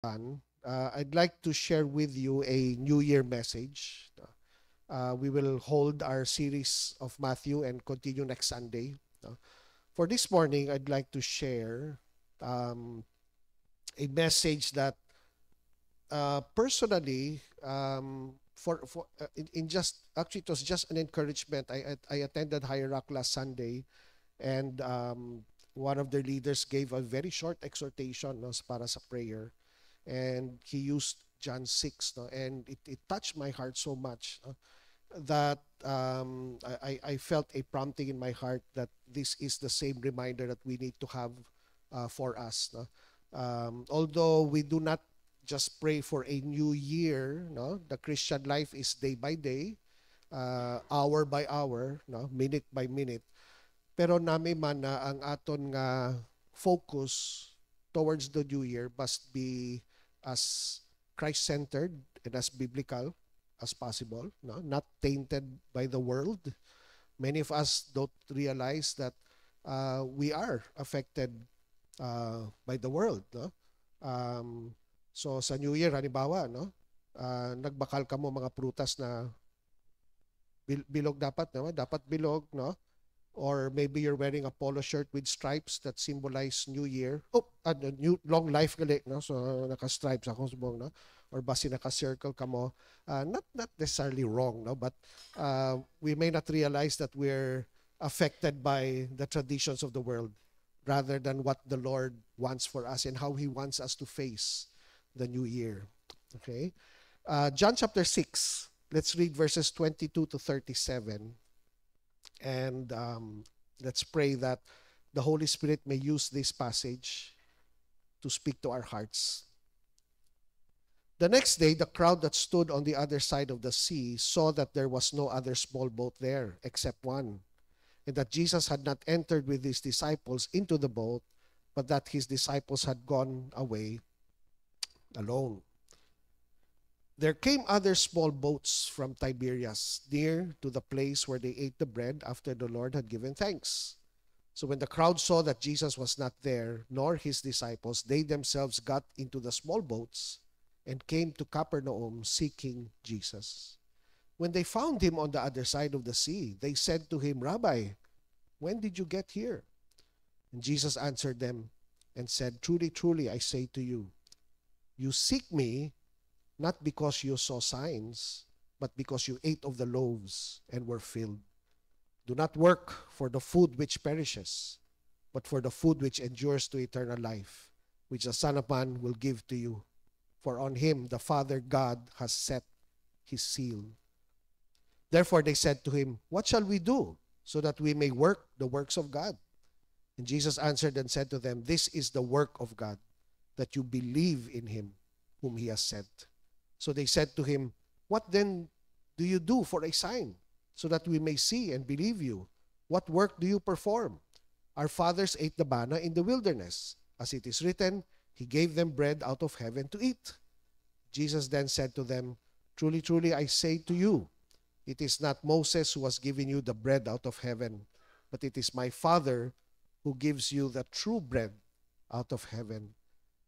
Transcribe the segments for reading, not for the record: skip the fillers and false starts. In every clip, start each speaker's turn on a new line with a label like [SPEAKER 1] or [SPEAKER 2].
[SPEAKER 1] I'd like to share with you a New Year message. We will hold our series of Matthew and continue next Sunday. For this morning, I'd like to share um, a message that personally, in just actually it was just an encouragement. I attended Higher Rock last Sunday, and one of their leaders gave a very short exhortation, no, para sa prayer, and he used John 6, no, and it touched my heart so much, that I felt a prompting in my heart that this is the same reminder that we need to have for us. No? Although we do not just pray for a new year, no, the Christian life is day by day, hour by hour, no, minute by minute. Pero nami man na ang aton nga focus towards the new year must be as Christ-centered and as biblical as possible, no? Not tainted by the world. Many of us don't realize that we are affected by the world, no? So sa New Year, halimbawa, no? Nagbakal ka mo mga prutas na bilog dapat, no? Dapat bilog, no? Or maybe you're wearing a polo shirt with stripes that symbolize New Year. Oh, new long life gali, no? So naka-stripes ako subong, no? Or basi naka-circle ka mo. Not necessarily wrong, no? But we may not realize that we're affected by the traditions of the world rather than what the Lord wants for us and how He wants us to face the new year. Okay? John chapter 6. Let's read verses 22 to 37. And let's pray that the Holy Spirit may use this passage to speak to our hearts. The next day, the crowd that stood on the other side of the sea saw that there was no other small boat there except one, and that Jesus had not entered with his disciples into the boat, but that his disciples had gone away alone. There came other small boats from Tiberias, near to the place where they ate the bread after the Lord had given thanks. So when the crowd saw that Jesus was not there, nor his disciples, they themselves got into the small boats and came to Capernaum seeking Jesus. When they found him on the other side of the sea, they said to him, Rabbi, when did you get here? And Jesus answered them and said, Truly, truly, I say to you, you seek me not because you saw signs, but because you ate of the loaves and were filled. Do not work for the food which perishes, but for the food which endures to eternal life, which the Son of Man will give to you. For on him the Father God has set his seal. Therefore they said to him, What shall we do, so that we may work the works of God? And Jesus answered and said to them, This is the work of God, that you believe in him whom he has sent. So they said to him, What then do you do for a sign, so that we may see and believe you? What work do you perform? Our fathers ate the manna in the wilderness. As it is written, He gave them bread out of heaven to eat. Jesus then said to them, Truly, truly, I say to you, it is not Moses who has given you the bread out of heaven, but it is my Father who gives you the true bread out of heaven.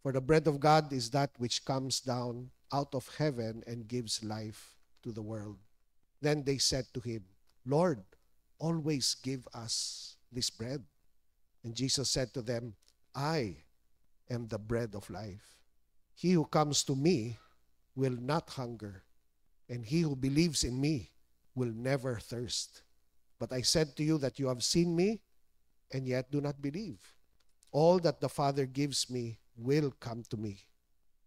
[SPEAKER 1] For the bread of God is that which comes down out of heaven and gives life to the world. Then they said to him, Lord, always give us this bread. And Jesus said to them, I am the bread of life. He who comes to me will not hunger, and he who believes in me will never thirst. But I said to you that you have seen me, and yet do not believe. All that the Father gives me will come to me,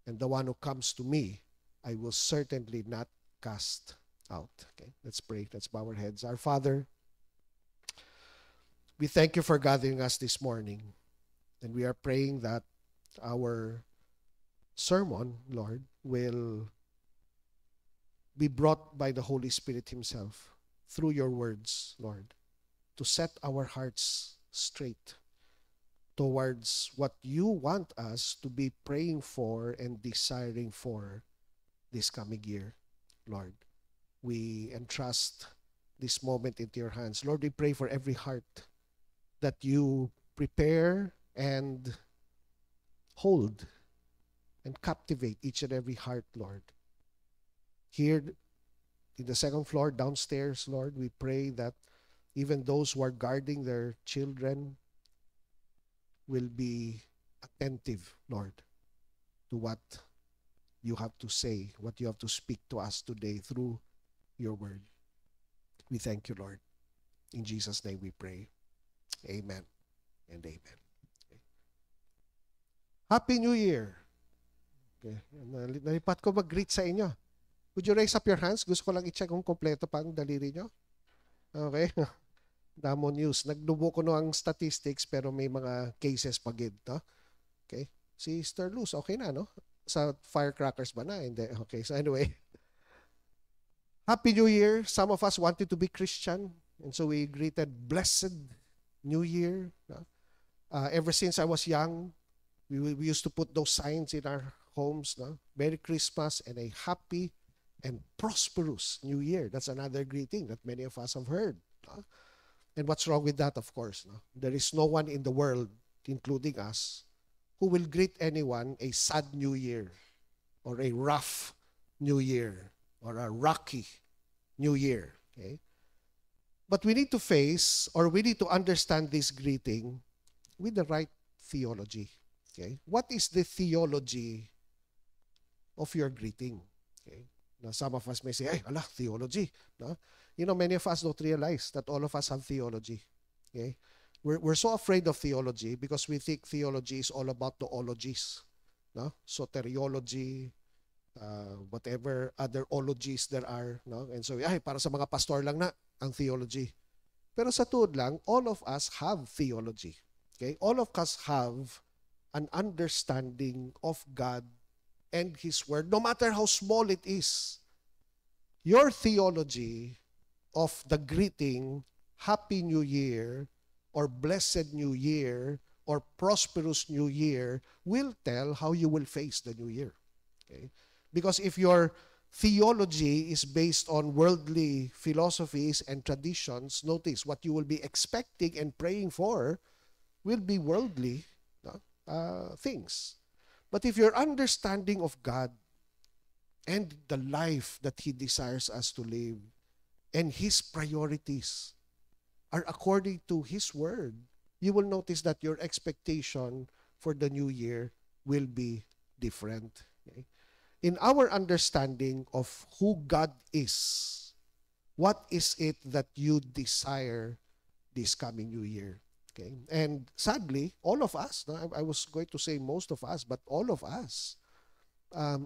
[SPEAKER 1] and the one who comes to me, I will certainly not cast out. Okay, let's pray. Let's bow our heads. Our Father, we thank you for gathering us this morning, and we are praying that our sermon, Lord, will be brought by the Holy Spirit himself through your words, Lord, to set our hearts straight towards what you want us to be praying for and desiring for this coming year, Lord. We entrust this moment into your hands. Lord, we pray for every heart that you prepare and hold and captivate each and every heart, Lord. Here in the second floor downstairs, Lord, we pray that even those who are guarding their children will be attentive, Lord, to what you have to say, what you have to speak to us today through your word. We thank you, Lord. In Jesus' name we pray. Amen and amen. Okay. Happy New Year. Okay. Nalipat ko mag-greet sa inyo. Would you raise up your hands? Gusto ko lang i-check kung kompleto pa ang daliri nyo. Okay. Damo news. Nagdubo ko no ang statistics pero may mga cases pagid. No? Okay. Si Sister Luz, okay na, no? Sa firecrackers ba na? Hindi. Okay. So anyway. Happy New Year. Some of us wanted to be Christian. And so we greeted Blessed New Year. No? Ever since I was young, we used to put those signs in our homes. No? Merry Christmas and a happy and prosperous New Year. That's another greeting that many of us have heard. No? And what's wrong with that, of course? No? There is no one in the world, including us, who will greet anyone a sad New Year or a rough New Year or a rocky New Year. Okay? But we need to face, or we need to understand this greeting with the right theology. Okay? What is the theology of your greeting? Okay? Now, some of us may say, "Ay, ala, theology." No? You know, many of us don't realize that all of us have theology. Okay? We're so afraid of theology because we think theology is all about the ologies. No? Soteriology, whatever other ologies there are. No? And so, ay, para sa mga pastor lang na ang theology. Pero sa tuod lang, all of us have theology. Okay? All of us have an understanding of God and His Word, no matter how small it is. Your theology of the greeting, Happy New Year, or Blessed New Year, or Prosperous New Year, will tell how you will face the New Year. Okay? Because if your theology is based on worldly philosophies and traditions, notice what you will be expecting and praying for will be worldly things. But if your understanding of God and the life that He desires us to live and His priorities are according to His Word, you will notice that your expectation for the new year will be different. Okay? In our understanding of who God is, what is it that you desire this coming new year? Okay? And sadly, all of us, no, I was going to say most of us, but all of us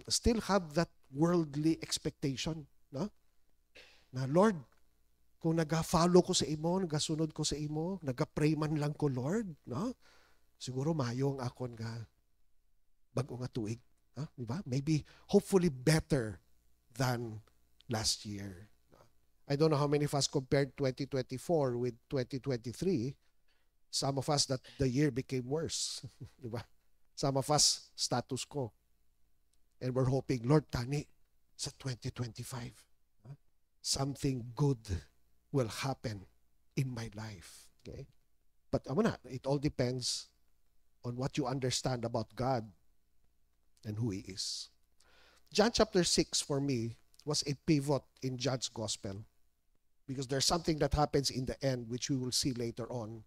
[SPEAKER 1] still have that worldly expectation. No? Na, Lord, kung nag-follow ko sa imo, nagasunod ko sa imo, nag-pray man lang ko, Lord, no? Siguro mayo ang akon nga bag-o nga tuig. Diba? Maybe, hopefully better than last year. I don't know how many of us compared 2024 with 2023. Some of us that the year became worse. Diba? Some of us, status quo. And we're hoping, Lord, tani, sa 2025, something good will happen in my life. Okay? But it all depends on what you understand about God and who He is. John chapter 6 for me was a pivot in John's gospel because there's something that happens in the end which we will see later on,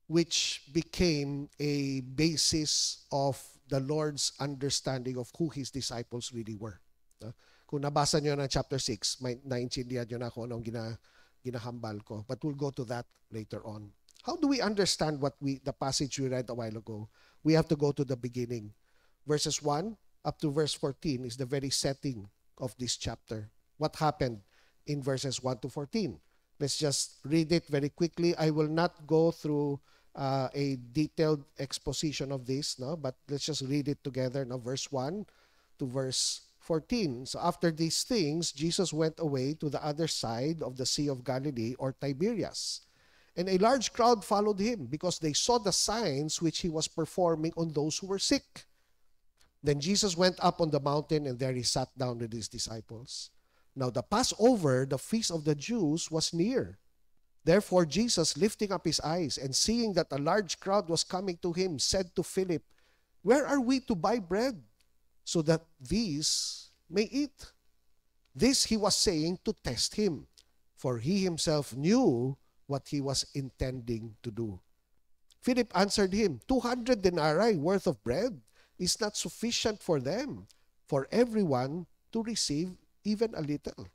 [SPEAKER 1] which became a basis of the Lord's understanding of who His disciples really were. Kung nabasa nyo ng chapter 6, may naintindihan nyo na kung anong ginahambal ko. But we'll go to that later on. How do we understand the passage we read a while ago? We have to go to the beginning. Verses 1 up to verse 14 is the very setting of this chapter. What happened in verses 1 to 14? Let's just read it very quickly. I will not go through a detailed exposition of this, no? But let's just read it together. Now, verse 1 to verse 14. So after these things, Jesus went away to the other side of the Sea of Galilee, or Tiberias. And a large crowd followed him because they saw the signs which he was performing on those who were sick. Then Jesus went up on the mountain, and there he sat down with his disciples. Now the Passover, the feast of the Jews, was near. Therefore Jesus, lifting up his eyes and seeing that a large crowd was coming to him, said to Philip, "Where are we to buy bread so that these may eat. This he was saying to test him, for he himself knew what he was intending to do. Philip answered him, 200 denarii worth of bread is not sufficient for them, for everyone to receive even a little.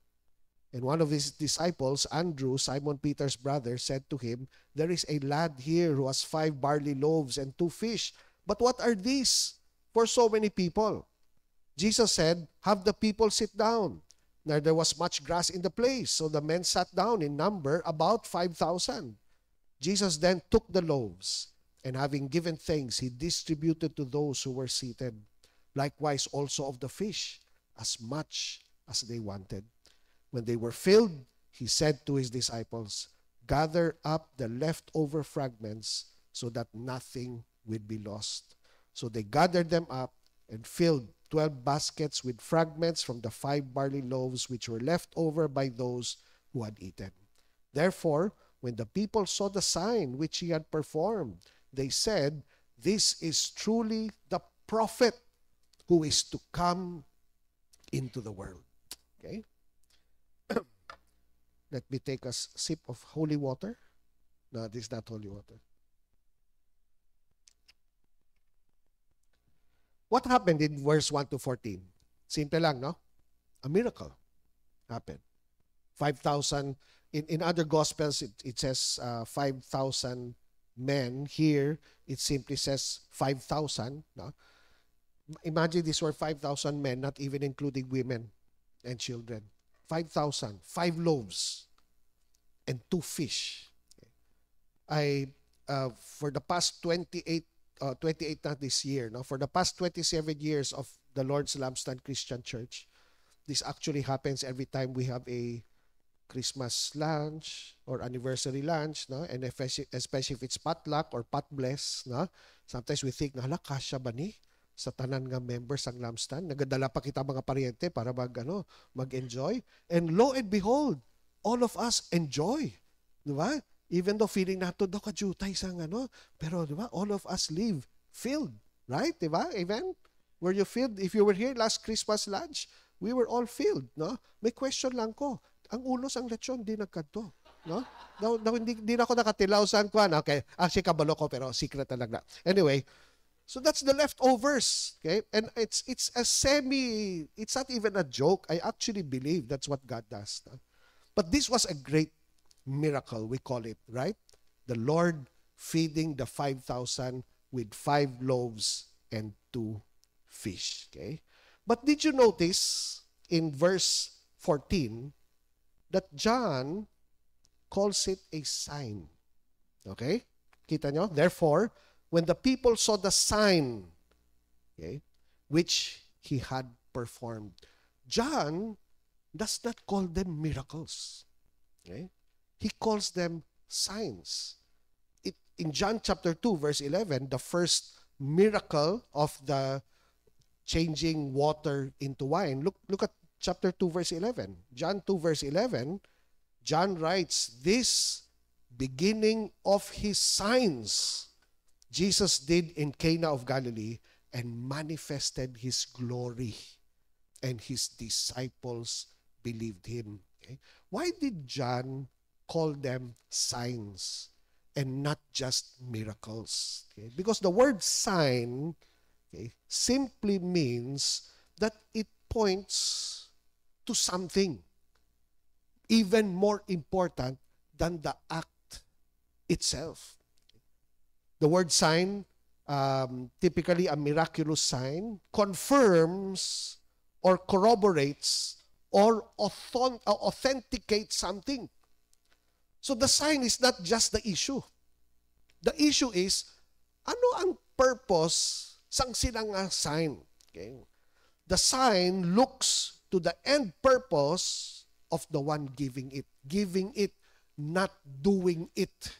[SPEAKER 1] And one of his disciples, Andrew, Simon Peter's brother, said to him, there is a lad here who has 5 barley loaves and 2 fish. But what are these for so many people? Jesus said, have the people sit down. Now there was much grass in the place, so the men sat down in number about 5,000. Jesus then took the loaves, and having given thanks, he distributed to those who were seated. Likewise also of the fish, as much as they wanted. When they were filled, he said to his disciples, gather up the leftover fragments so that nothing would be lost. So they gathered them up and filled 12 baskets with fragments from the 5 barley loaves which were left over by those who had eaten. Therefore, when the people saw the sign which he had performed, they said, this is truly the prophet who is to come into the world. Okay? Let me take a sip of holy water. No, this is not holy water. What happened in verse 1 to 14? Simple lang, no? A miracle happened. 5,000, in other Gospels, it says 5,000 men. Here, it simply says 5,000. No? Imagine these were 5,000 men, not even including women and children. 5,000, 5 loaves, and 2 fish. For the past 28 not this year, no? For the past 27 years of the Lord's Lampstand Christian Church, this actually happens every time we have a Christmas lunch or anniversary lunch, no? And especially if it's potluck or pot bless, no? Sometimes we think, hala, kasya ba ni sa tanan nga members ang Lampstand? Nagadala pa kita mga pariente para mag-enjoy. And lo and behold, all of us enjoy. Di ba? Even though feeling nato daw kajutay sang pero di ba, all of us live filled, right? Di ba? Amen? Were you filled? If you were here last Christmas lunch, we were all filled, no? May question lang ko. Ang ulos ang lechon di nagkadto, no? Hindi na ako nakatilaw saan ko. Okay, actually kabalo ko pero secret talaga. Anyway, so that's the leftovers, okay? And it's not even a joke. I actually believe that's what God does. No? But this was a great miracle, we call it, right? The Lord feeding the 5,000 with 5 loaves and 2 fish, okay? But did you notice in verse 14 that John calls it a sign? Okay? Kita nyo? Therefore, when the people saw the sign, okay, which he had performed, John does not call them miracles. Okay? He calls them signs. In John chapter 2, verse 11, the first miracle of the changing water into wine. Look at chapter 2, verse 11. John 2, verse 11, John writes, this beginning of his signs Jesus did in Cana of Galilee and manifested his glory, and his disciples believed him. Okay? Why did John call them signs and not just miracles? Okay? Because the word sign, okay, simply means that it points to something even more important than the act itself. The word sign, typically a miraculous sign, confirms or corroborates or authenticates something. So the sign is not just the issue. The issue is, ano ang purpose sang silang sign? Okay? The sign looks to the end purpose of the one giving it, not doing it.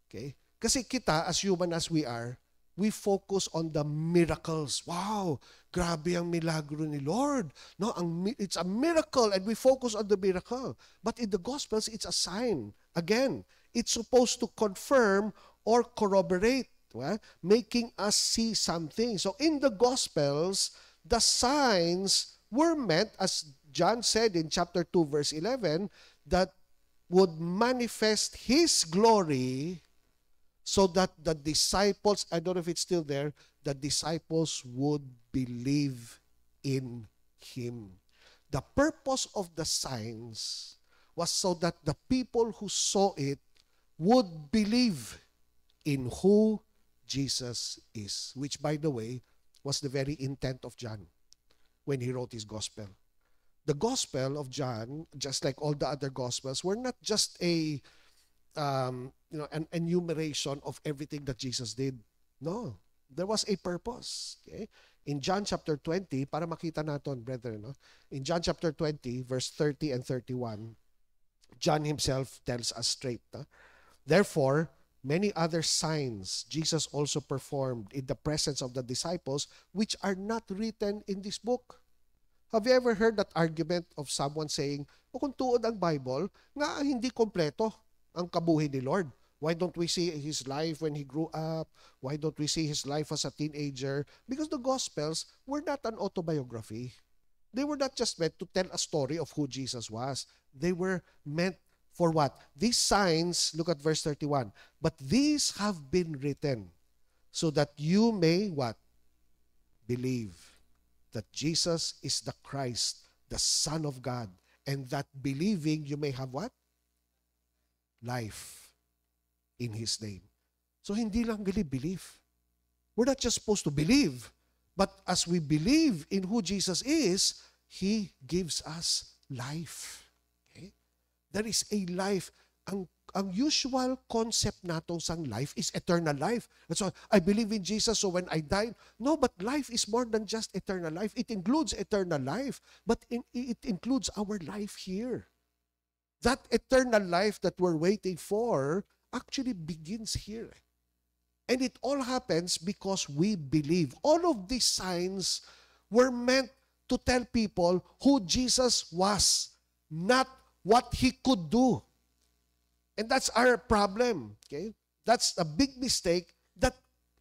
[SPEAKER 1] Okay? Kasi kita, as human as we are, we focus on the miracles. Wow, grabe ang milagro ni Lord. No, it's a miracle and we focus on the miracle. But in the Gospels, it's a sign. Again, it's supposed to confirm or corroborate, well, making us see something. So in the Gospels, the signs were meant, as John said in chapter 2, verse 11, that would manifest His glory so that the disciples, I don't know if it's still there, the disciples would believe in Him. The purpose of the signs was so that the people who saw it would believe in who Jesus is, which, by the way, was the very intent of John when he wrote his gospel. The gospel of John, just like all the other gospels, were not just an enumeration of everything that Jesus did. No, there was a purpose. Okay? In John chapter 20, para makita natin, brethren, no? In John chapter 20, verse 30 and 31, John himself tells us straight. No? Therefore, many other signs Jesus also performed in the presence of the disciples, which are not written in this book. Have you ever heard that argument of someone saying, o kung tuod ang Bible, nga hindi kompleto ang kabuhi ni Lord? Why don't we see His life when He grew up? Why don't we see His life as a teenager? Because the Gospels were not an autobiography. They were not just meant to tell a story of who Jesus was. They were meant for what? These signs, look at verse 31, but these have been written so that you may what? Believe that Jesus is the Christ, the Son of God, and that believing you may have what? Life in His name. So hindi lang believe. We're not just supposed to believe, but as we believe in who Jesus is, He gives us life. Okay? There is a life. Ang usual concept nato sang life is eternal life. That's why I believe in Jesus, so when I die, no, but life is more than just eternal life. It includes eternal life, but it includes our life here. That eternal life that we're waiting for actually begins here. And it all happens because we believe. All of these signs were meant to tell people who Jesus was, not what He could do. And that's our problem. Okay? That's a big mistake that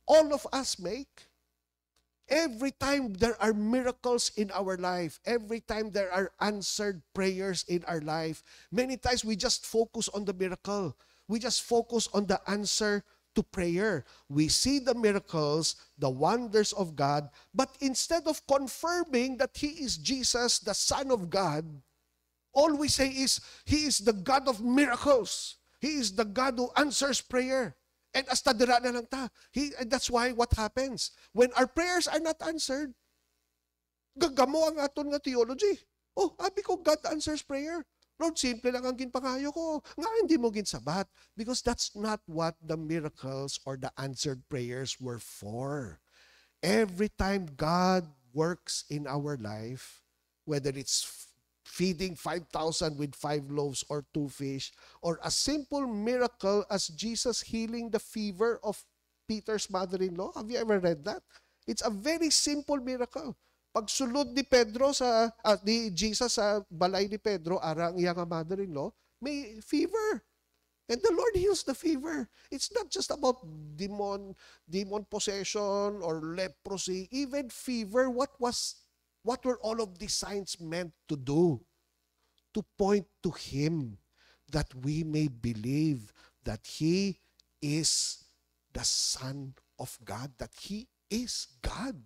[SPEAKER 1] all of us make. Every time there are miracles in our life, every time there are answered prayers in our life, many times we just focus on the miracle. We just focus on the answer to prayer. We see the miracles, the wonders of God, but instead of confirming that He is Jesus, the Son of God, all we say is, He is the God of miracles. He is the God who answers prayer. And hasta dira na lang ta. And that's why what happens? When our prayers are not answered, gagamo ang aton nga theology. Oh, abi ko, God answers prayer. Lord, simple lang ang ginpangayo ko. Nga hindi mo ginsabat. Because that's not what the miracles or the answered prayers were for. Every time God works in our life, whether it's feeding 5,000 with 5 loaves or 2 fish, or a simple miracle as Jesus healing the fever of Peter's mother-in-law. Have you ever read that? It's a very simple miracle. Pagsulod ni Pedro ni Jesus sa balay ni Pedro, arang iyang mother-in-law, may fever. And the Lord heals the fever. It's not just about demon possession or leprosy, even fever. What were all of these signs meant to do? To point to Him, that we may believe that He is the Son of God, that He is God.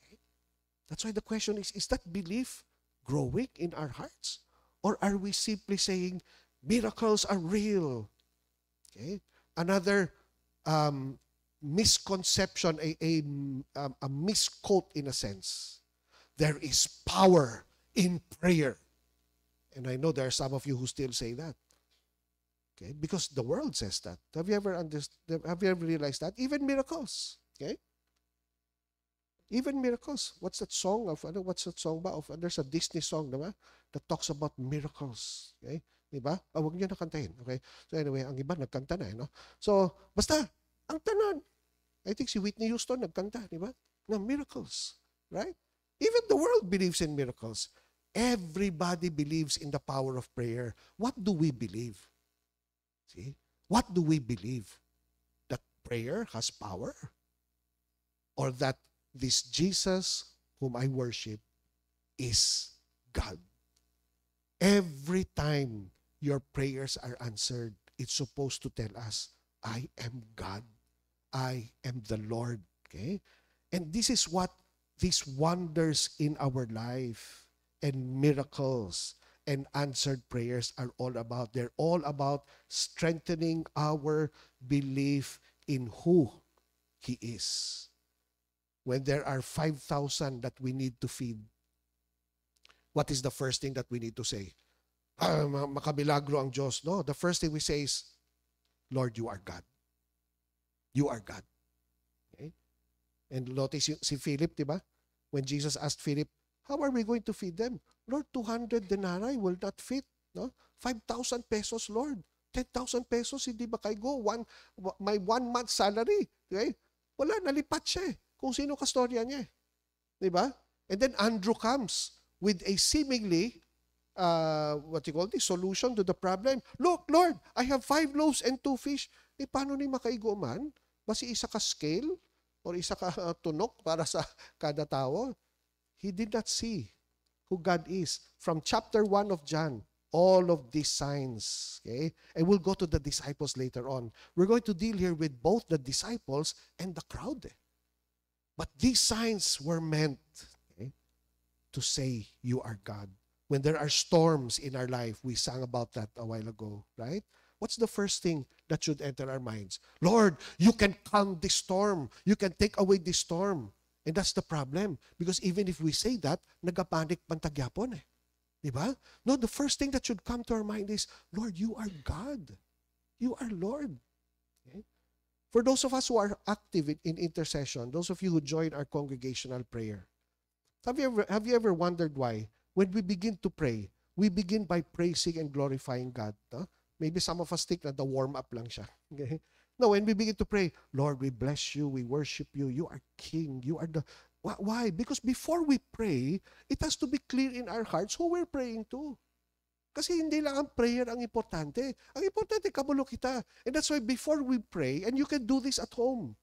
[SPEAKER 1] Okay? That's why the question is that belief growing in our hearts? Or are we simply saying, miracles are real? Okay? Another misconception, a misquote in a sense. There is power in prayer. And I know there are some of you who still say that. Okay? Because the world says that. Have you ever realized that? Even miracles. Okay? Even miracles. What's that song of, there's a Disney song, diba? That talks about miracles. Okay? Diba? Huwag niyo na kantahin. Okay? So anyway, ang iba nagkanta na, no? So, basta, ang tanan. I think si Whitney Houston nagkanta, diba? Na miracles. Right? Even the world believes in miracles. Everybody believes in the power of prayer. What do we believe? See? What do we believe? That prayer has power? Or that this Jesus whom I worship is God. Every time your prayers are answered, it's supposed to tell us, I am God. I am the Lord. Okay? And this is what these wonders in our life and miracles and answered prayers are all about. They're all about strengthening our belief in who He is. When there are 5,000 that we need to feed, what is the first thing that we need to say? Makamilagro ang Diyos. No, the first thing we say is, Lord, you are God. You are God. Okay? And notice si Philip, di ba? When Jesus asked Philip, how are we going to feed them? Lord, 200 denarii will not fit. No? 5,000 pesos, Lord. 10,000 pesos, hindi ba kayo go? My 1 month salary. Okay? Wala, nalipat siya eh. Kung sino kastorya niya eh. Di ba? And then Andrew comes with a seemingly, solution to the problem. Look, Lord, I have 5 loaves and 2 fish. Eh, paano ni makaigo man? Basi isa ka scale or isa ka tunok para sa kada tao? He did not see who God is. From chapter 1 of John, all of these signs. Okay? And we'll go to the disciples later on. We're going to deal here with both the disciples and the crowd. But these signs were meant, okay, to say, you are God. When there are storms in our life, we sang about that a while ago, right? What's the first thing that should enter our minds? Lord, you can calm this storm. You can take away this storm. And that's the problem. Because even if we say that, nagapanik pantagyapon eh. Diba? No, the first thing that should come to our mind is, Lord, you are God. You are Lord. Okay? For those of us who are active in intercession, those of you who join our congregational prayer, have you ever wondered why? When we begin to pray, we begin by praising and glorifying God. No? Maybe some of us think na the warm-up lang siya. Okay? No, when we begin to pray, Lord, we bless you, we worship you, you are King, you are the... Why? Because before we pray, it has to be clear in our hearts who we're praying to. Kasi hindi lang ang prayer ang importante. Ang importante, kabulo kita. And that's why before we pray, and you can do this at home,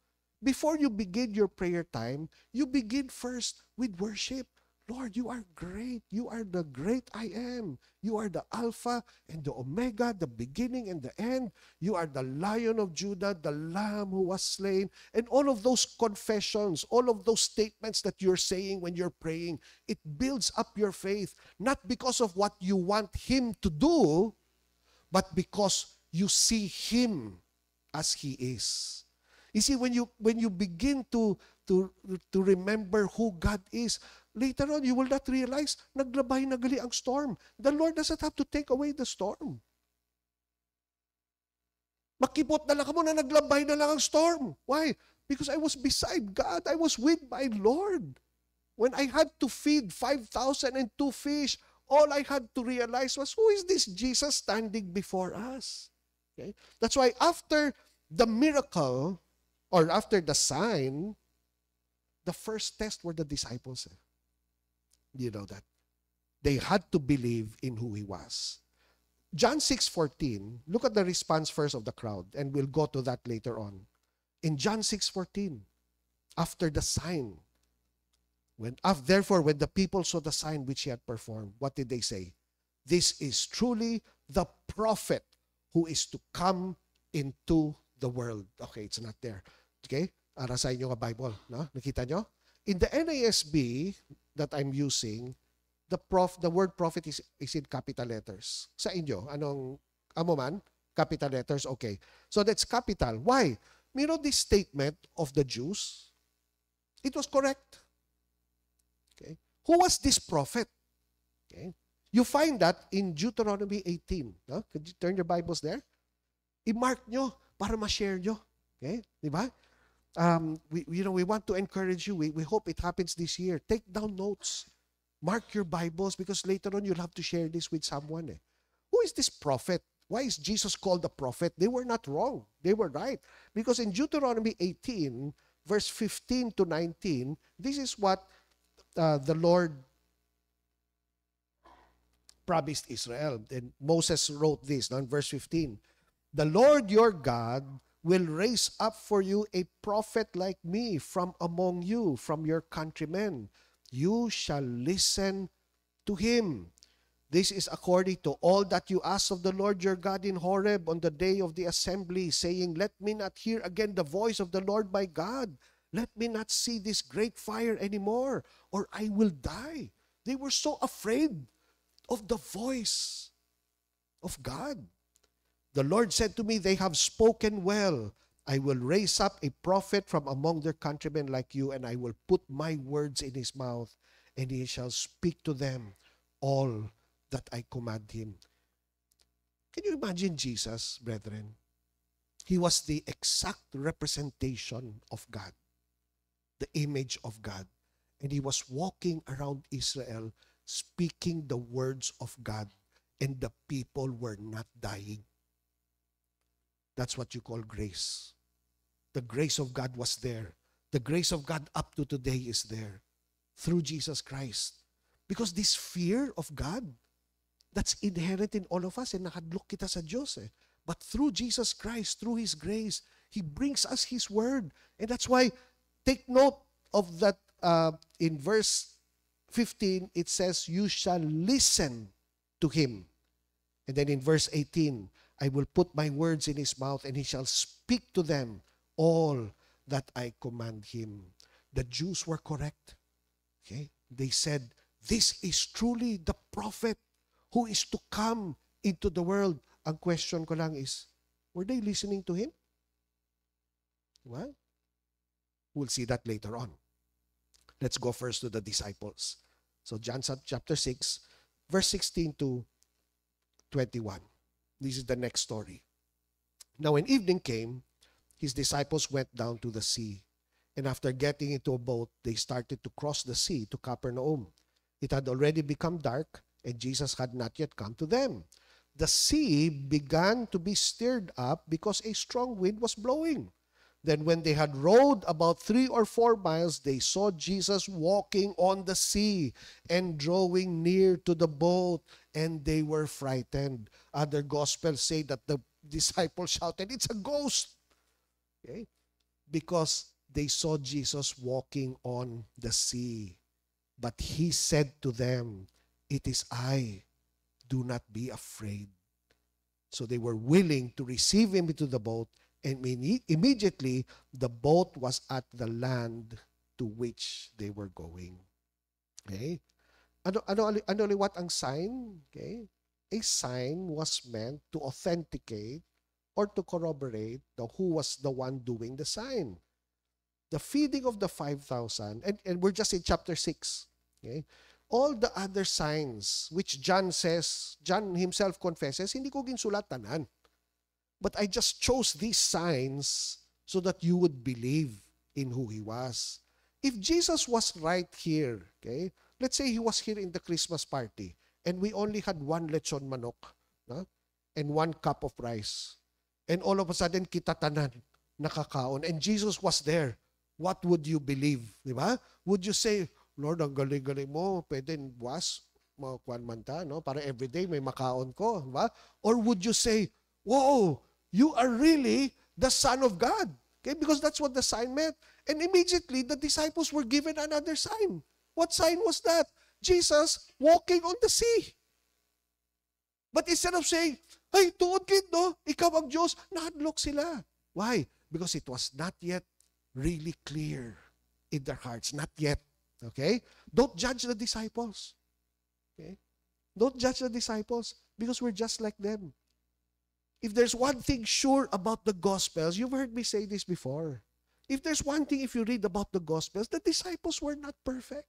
[SPEAKER 1] before you begin your prayer time, you begin first with worship. Lord, you are great. You are the great I am. You are the Alpha and the Omega, the beginning and the end. You are the Lion of Judah, the Lamb who was slain. And all of those confessions, all of those statements that you're saying when you're praying, it builds up your faith, not because of what you want Him to do, but because you see Him as He is. You see, when you begin to remember who God is, later on, you will not realize, naglabay na gali ang storm. The Lord doesn't have to take away the storm. Makipot na lang ka mo na naglabay na lang ang storm. Why? Because I was beside God. I was with my Lord. When I had to feed 5,000 and 2 fish, all I had to realize was, who is this Jesus standing before us? Okay? That's why after the miracle, or after the sign, the first test were the disciples. You know that. They had to believe in who He was. John 6:14, look at the response first of the crowd, and we'll go to that later on. In John 6:14, after the sign, therefore when the people saw the sign which He had performed, what did they say? This is truly the prophet who is to come into the world. Okay, it's not there. Okay? Arasayin nyo nga Bible. No? Nakita nyo? In the NASB that I'm using, the word prophet is in capital letters. Sa inyo, amo man? Capital letters? Okay. So that's capital. Why? You know this statement of the Jews? It was correct. Okay. Who was this prophet? Okay. You find that in Deuteronomy 18. No? Could you turn your Bibles there? I-mark nyo para ma-share nyo. Okay? Di ba? We want to encourage you. We hope it happens this year. Take down notes. Mark your Bibles because later on you'll have to share this with someone. Who is this prophet? Why is Jesus called a prophet? They were not wrong. They were right. Because in Deuteronomy 18, verse 15 to 19, this is what the Lord promised Israel. And Moses wrote this in verse 15. The Lord your God will raise up for you a prophet like me from among you, from your countrymen. you shall listen to him. This is according to all that you asked of the Lord your God in Horeb on the day of the assembly, saying, let me not hear again the voice of the Lord my God. Let me not see this great fire anymore, or I will die. They were so afraid of the voice of God. The Lord said to me, they have spoken well. I will raise up a prophet from among their countrymen like you, and I will put my words in his mouth, and he shall speak to them all that I command him. Can you imagine Jesus, brethren? He was the exact representation of God, the image of God. And he was walking around Israel speaking the words of God, and the people were not dying. That's what you call grace. The grace of God was there. The grace of God up to today is there through Jesus Christ. Because this fear of God, that's inherent in all of us. And nakadlok kita sa Diyos. But through Jesus Christ, through His grace, He brings us His word. And that's why, take note of that in verse 15, it says, you shall listen to Him. And then in verse 18, I will put my words in his mouth, and he shall speak to them all that I command him. The Jews were correct. Okay? They said, this is truly the prophet who is to come into the world. Ang question ko lang is, were they listening to him? Well, we'll see that later on. Let's go first to the disciples. So John chapter 6, verse 16 to 21. This is the next story. Now when evening came, his disciples went down to the sea. And after getting into a boat, they started to cross the sea to Capernaum. It had already become dark, and Jesus had not yet come to them. The sea began to be stirred up because a strong wind was blowing. Then when they had rowed about 3 or 4 miles, they saw Jesus walking on the sea and drawing near to the boat, and they were frightened. Other gospels say that the disciples shouted, it's a ghost. Okay? Because they saw Jesus walking on the sea. But he said to them, it is I. Do not be afraid. So they were willing to receive him into the boat, and immediately the boat was at the land to which they were going. Okay? Ano what ang sign? Okay? A sign was meant to authenticate or to corroborate who was the one doing the sign. The feeding of the 5,000, and we're just in chapter 6. Okay? All the other signs which John says, John himself confesses, hindi ko ginsulatanan. But I just chose these signs so that you would believe in who he was. If Jesus was right here, okay, let's say he was here in the Christmas party, and we only had 1 lechon manok, no? And 1 cup of rice. And all of a sudden, kita tanan, nakakaon. And Jesus was there. What would you believe? Di ba? Would you say, Lord, ang galing-galing mo, pwede buwas, makuan man ta, no? Para everyday may makaon ko. Di ba? Or would you say, whoa, you are really the Son of God. Okay? Because that's what the sign meant. And immediately, the disciples were given another sign. What sign was that? Jesus walking on the sea. But instead of saying, hey, tuod kid, no? Ikaw ang Diyos, nahadlok sila. Why? Because it was not yet really clear in their hearts. Not yet. Okay? Don't judge the disciples. Okay? Don't judge the disciples because we're just like them. If there's one thing sure about the Gospels, you've heard me say this before. If there's one thing, if you read about the Gospels, the disciples were not perfect.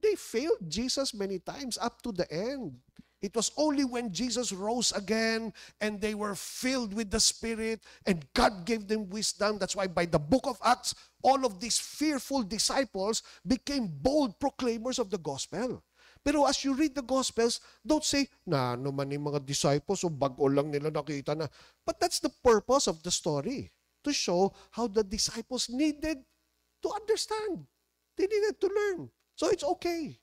[SPEAKER 1] They failed Jesus many times up to the end. It was only when Jesus rose again and they were filled with the Spirit and God gave them wisdom. That's why by the book of Acts, all of these fearful disciples became bold proclaimers of the Gospel. Pero as you read the Gospels, don't say, na naman yung mga disciples, o bago lang nila nakita na. But that's the purpose of the story, to show how the disciples needed to understand. They needed to learn. So it's okay.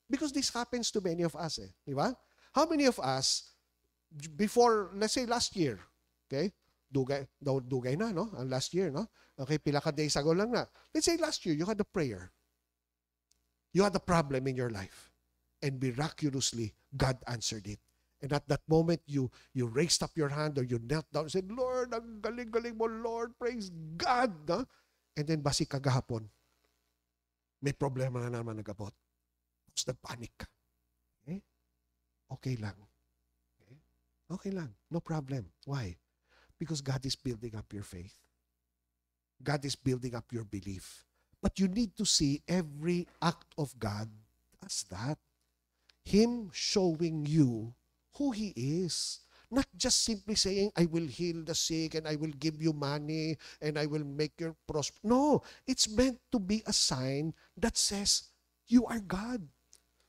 [SPEAKER 1] Because this happens to many of us. Di ba? How many of us, before, let's say last year, okay? Dugay na, no? Last year, no? Okay, pila ka days ago lang na. Let's say last year, you had a prayer. You had a problem in your life. And miraculously, God answered it. And at that moment, you raised up your hand or you knelt down and said, Lord, ang galing-galing mo, Lord, praise God. No? And then basi kagahapon, may problema na naman nagabot. Tapos nagpanik ka. Okay? Okay lang. Okay? Okay lang. No problem. Why? Because God is building up your faith. God is building up your belief. But you need to see every act of God as that. Him showing you who He is. Not just simply saying, I will heal the sick and I will give you money and I will make you prosper. No, it's meant to be a sign that says, you are God.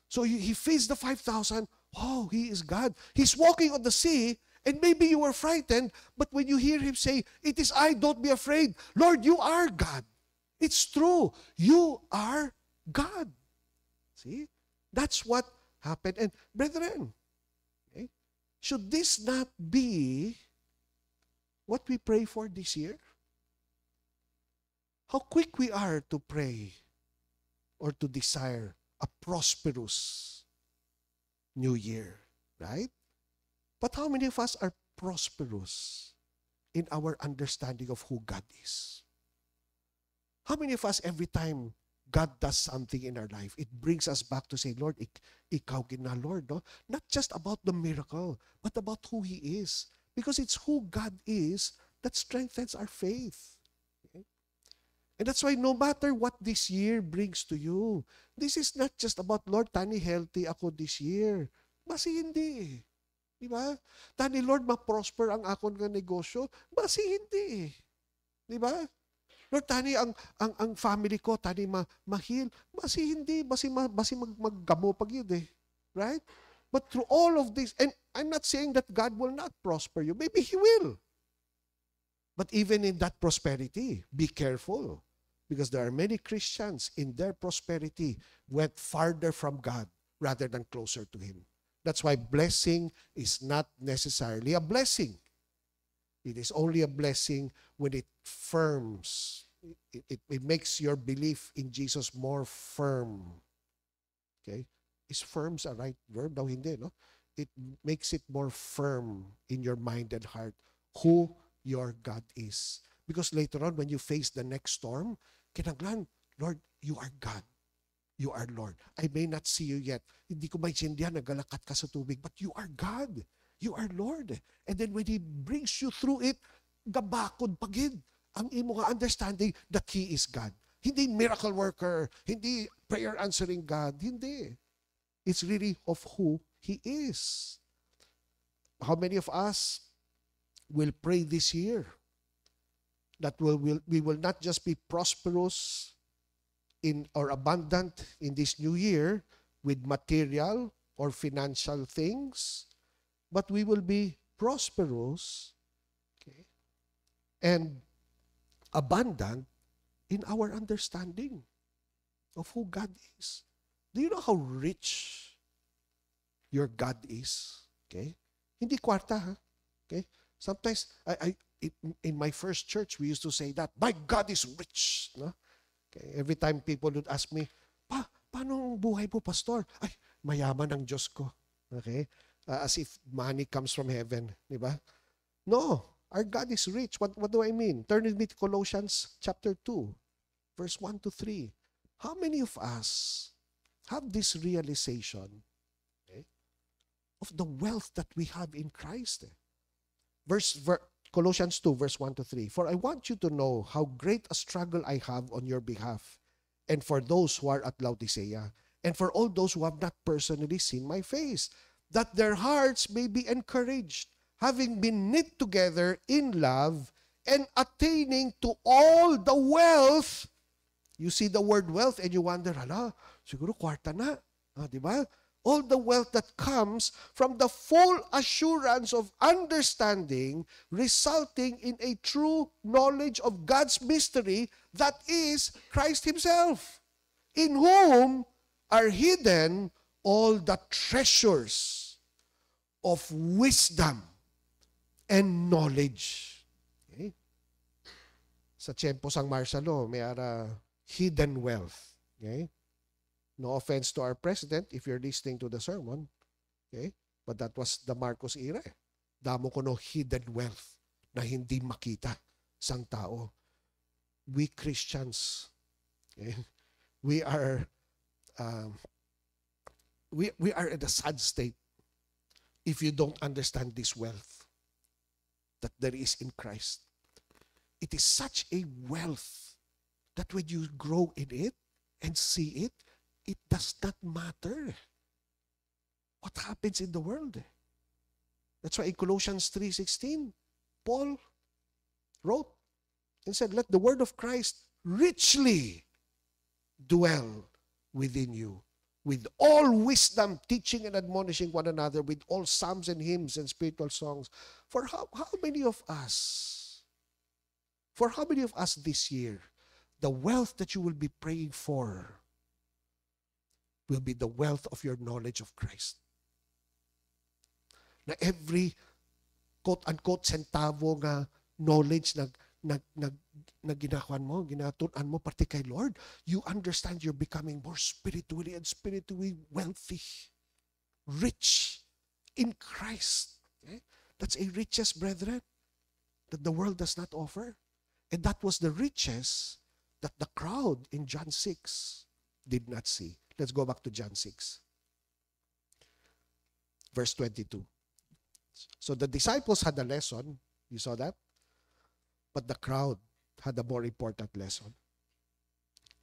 [SPEAKER 1] So He feeds the 5,000. Oh, He is God. He's walking on the sea and maybe you were frightened, but when you hear Him say, it is I, don't be afraid. Lord, you are God. It's true. You are God. See? That's what happened. And brethren, okay, should this not be what we pray for this year? How quick we are to pray or to desire a prosperous new year, right? But how many of us are prosperous in our understanding of who God is? How many of us, every time God does something in our life, it brings us back to say, Lord, ikaw gina, Lord, no? Not just about the miracle, but about who He is. Because it's who God is that strengthens our faith. Okay? And that's why no matter what this year brings to you, this is not just about, Lord, tani healthy ako this year. Basi hindi. Di ba? Tani, Lord, ma-prosper ang akon nga negosyo. Basi hindi. Di ba? Lord, tani ang family ko, tani ma-heal. Basi hindi, basi maggamo pag yun eh. Right? But through all of this, and I'm not saying that God will not prosper you. Maybe He will. But even in that prosperity, be careful. Because there are many Christians in their prosperity went farther from God rather than closer to Him. That's why blessing is not necessarily a blessing. It is only a blessing when it firms. It makes your belief in Jesus more firm. Okay? Is firm's a right verb? Daw hindi, no? It makes it more firm in your mind and heart who your God is. Because later on, when you face the next storm, kinanglan, Lord, you are God. You are Lord. I may not see you yet. Hindi ko maintindihan, nagalakat ka sa tubig, but you are God. You are Lord. And then when He brings you through it, gabakod pagid ang imo nga understanding that He is God. Hindi miracle worker, hindi prayer answering God, hindi. It's really of who He is. How many of us will pray this year that we will not just be prosperous in or abundant in this new year with material or financial things, but we will be prosperous, okay, and abundant in our understanding of who God is. Do you know how rich your God is? Okay? Hindi kwarta, ha? Okay? Sometimes, in my first church, we used to say that, my God is rich. No? Okay? Every time people would ask me, paano ang buhay mo, pastor? Ay, mayaman ang Diyos ko. Okay? As if money comes from heaven. Di ba? No. Our God is rich. What do I mean? Turn with me to Colossians chapter 2, verse 1 to 3. How many of us have this realization, okay, of the wealth that we have in Christ? Colossians 2, verse 1 to 3. For I want you to know how great a struggle I have on your behalf, and for those who are at Laodicea, and for all those who have not personally seen my face, that their hearts may be encouraged, having been knit together in love, and attaining to all the wealth. You see the word wealth and you wonder, hala, siguro kwarta na. Di ba? All the wealth that comes from the full assurance of understanding, resulting in a true knowledge of God's mystery, that is Christ Himself, in whom are hidden all the treasures of wisdom and knowledge. Okay? Sa Tiempo Sang Marcelo, may ara hidden wealth. Okay? No offense to our president if you're listening to the sermon. Okay? But that was the Marcos era. Damo ko no hidden wealth na hindi makita sang tao. We Christians, okay? we are um, we are in a sad state if you don't understand this wealth that there is in Christ. It is such a wealth that when you grow in it and see it, it does not matter what happens in the world. That's why in Colossians 3:16, Paul wrote and said, let the word of Christ richly dwell within you, with all wisdom, teaching and admonishing one another, with all psalms and hymns and spiritual songs. For how many of us this year, the wealth that you will be praying for will be the wealth of your knowledge of Christ? Na every quote-unquote centavo nga knowledge na ginakuan mo, ginatunan mo pati kay Lord, you understand you're becoming more spiritually and spiritually wealthy, rich in Christ. Okay? That's a riches, brethren, that the world does not offer. And that was the riches that the crowd in John 6 did not see. Let's go back to John 6. Verse 22. So the disciples had a lesson. You saw that? But the crowd had a more important lesson.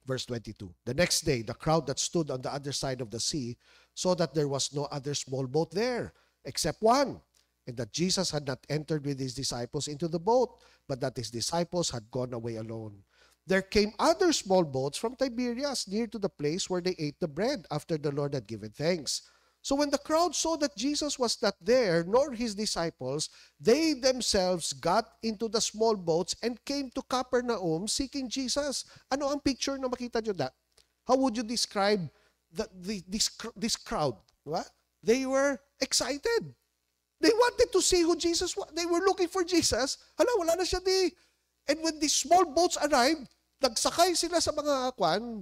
[SPEAKER 1] Verse 22. The next day, the crowd that stood on the other side of the sea saw that there was no other small boat there except one, and that Jesus had not entered with his disciples into the boat, but that his disciples had gone away alone. There came other small boats from Tiberias near to the place where they ate the bread after the Lord had given thanks. So when the crowd saw that Jesus was not there, nor his disciples, they themselves got into the small boats and came to Capernaum seeking Jesus. Ano ang picture na makita nyo da? How would you describe this crowd? Diba? They were excited. They wanted to see who Jesus was. They were looking for Jesus. Hala, wala na siya di. And when these small boats arrived, nagsakay sila sa mga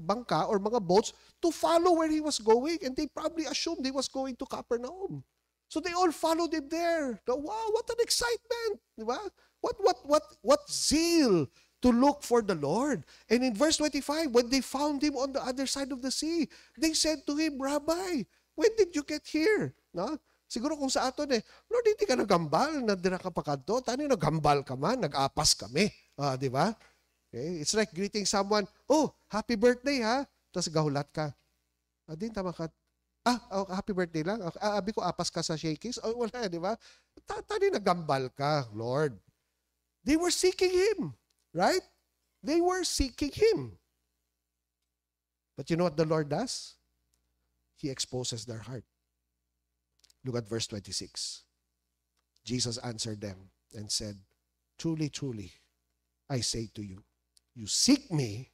[SPEAKER 1] bangka or mga boats to follow where he was going, and they probably assumed he was going to Capernaum. So they all followed him there. Wow, what an excitement! Diba? What zeal to look for the Lord. And in verse 25, when they found him on the other side of the sea, they said to him, Rabbi, when did you get here? No? Siguro kung sa aton Lord, hindi ka nagambal, nadira ka pa kadto, tani nagambal ka man, nag-apas kami. Di ba? Okay? It's like greeting someone, oh, happy birthday ha? Tapos gahulat ka. Din tama ka. Happy birthday lang. Abi ko apas ka sa shakies. Wala, di ba? Tani nagambal ka, Lord. They were seeking him. Right? They were seeking him. But you know what the Lord does? He exposes their heart. Look at verse 26. Jesus answered them and said, truly, truly, I say to you, you seek me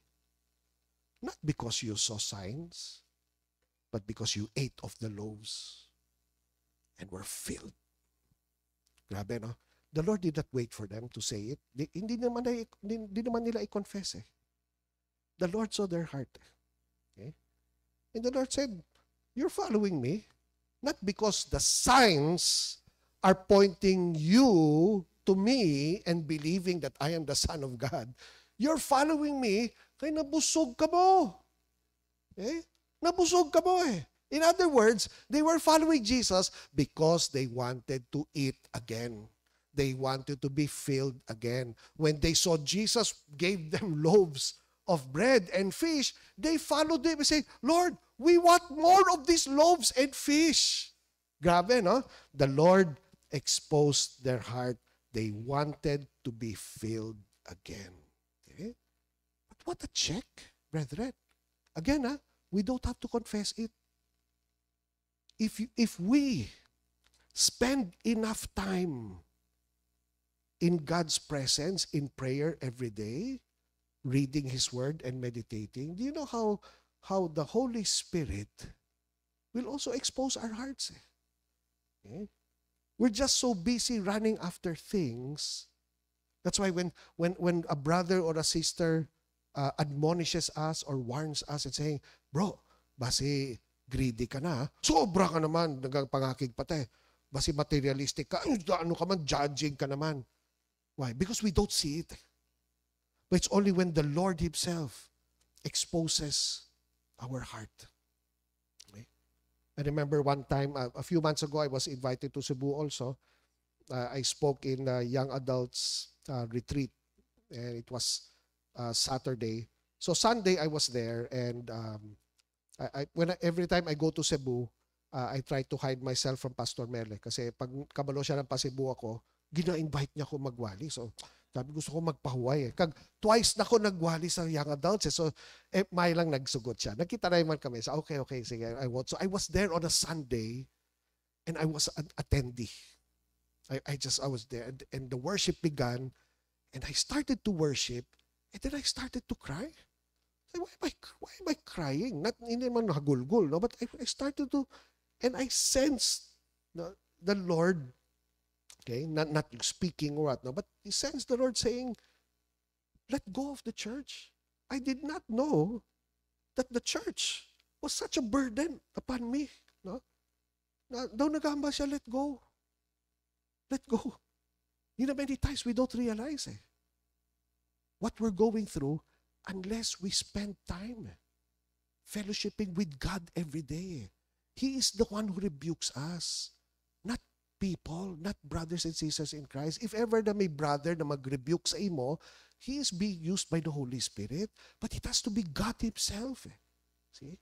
[SPEAKER 1] not because you saw signs, but because you ate of the loaves and were filled. Grabe, no? The Lord did not wait for them to say it. Hindi naman nila i-confess The Lord saw their heart. Okay? And the Lord said, you're following me not because the signs are pointing you to me and believing that I am the Son of God. You're following me kaya nabusog ka mo. Okay? Nabusog ka mo In other words, they were following Jesus because they wanted to eat again. They wanted to be filled again. When they saw Jesus gave them loaves of bread and fish, they followed him and said, Lord, we want more of these loaves and fish. Grabe, no? The Lord exposed their heart. They wanted to be filled again. Okay? But what a check, brethren. Again, we don't have to confess it. If we spend enough time in God's presence, in prayer every day, reading His Word and meditating, do you know how the Holy Spirit will also expose our hearts? Okay? We're just so busy running after things. That's why when a brother or a sister admonishes us or warns us and saying, bro, Basi greedy ka na. Sobra ka naman, nagpangakig pati. Basi materialistic ka. Ano ka man, judging ka naman. Why? Because we don't see it. But it's only when the Lord Himself exposes our heart. Okay? I remember one time, a few months ago, I was invited to Cebu also. I spoke in a young adults retreat, and it was Saturday. So Sunday I was there, and every time I go to Cebu, I try to hide myself from Pastor Mele. Kasi pag kabalo siya ng pa-Cebu ako, gina-invite niya ako magwali. So sabi, gusto ko magpahuway. Twice na ako nagwali sa young adults. So may lang nagsugot siya. Nakita na naman kami. So okay, sige. So I was there on a Sunday, and I was an attendee. I was there, and the worship began, and I started to worship, and then I started to cry. Why am I crying? Hindi naman hagulgul, no? But I started to, and I sensed the Lord, okay, not speaking or what, no, but I sensed the Lord saying, let go of the church. I did not know that the church was such a burden upon me, no? Daw nagamba siya, let go. Let go. Many times we don't realize what we're going through unless we spend time fellowshipping with God every day. He is the one who rebukes us, not people, not brothers and sisters in Christ. If ever na may brother na mag-rebuke sa imo, he is being used by the Holy Spirit, but it has to be God Himself. See?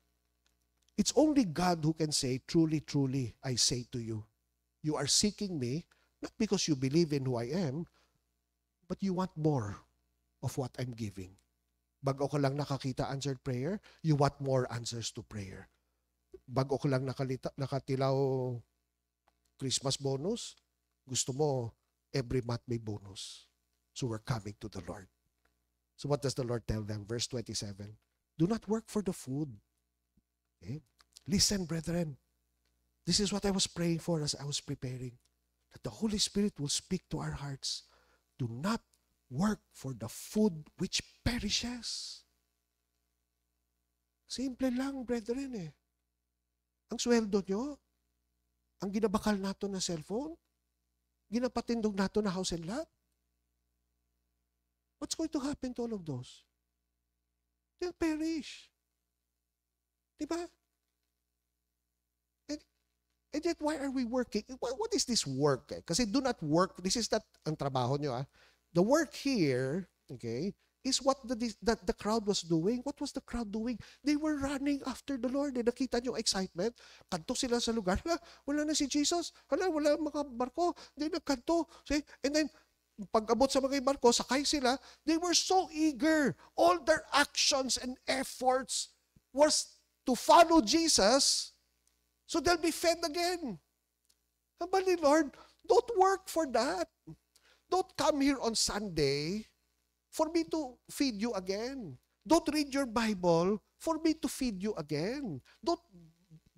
[SPEAKER 1] It's only God who can say, truly, truly, I say to you, you are seeking me, not because you believe in who I am, but you want more of what I'm giving. Bago ko lang nakakita answered prayer, you want more answers to prayer. Bago ko lang nakatilaw Christmas bonus, gusto mo every month may bonus. So we're coming to the Lord. So what does the Lord tell them? Verse 27. Do not work for the food. Okay? Listen, brethren. This is what I was praying for as I was preparing. That the Holy Spirit will speak to our hearts. Do not work for the food which perishes. Simple lang, brethren Ang sweldo nyo, ang ginabakal nato na cellphone, ginapatindog nato na house and lot. What's going to happen to all of those? They'll perish. Diba? And yet, why are we working? What is this work? Kasi do not work. This is not ang trabaho nyo. The work here, okay, is what the crowd was doing. What was the crowd doing? They were running after the Lord. Nakita nyo excitement. Kanto sila sa lugar. Wala na si Jesus. Wala mga barko. Hindi nagkanto. And then, pag-abot sa mga barko, sakay sila. They were so eager. All their actions and efforts was to follow Jesus. So they'll be fed again. But Lord, don't work for that. Don't come here on Sunday for me to feed you again. Don't read your Bible for me to feed you again. Don't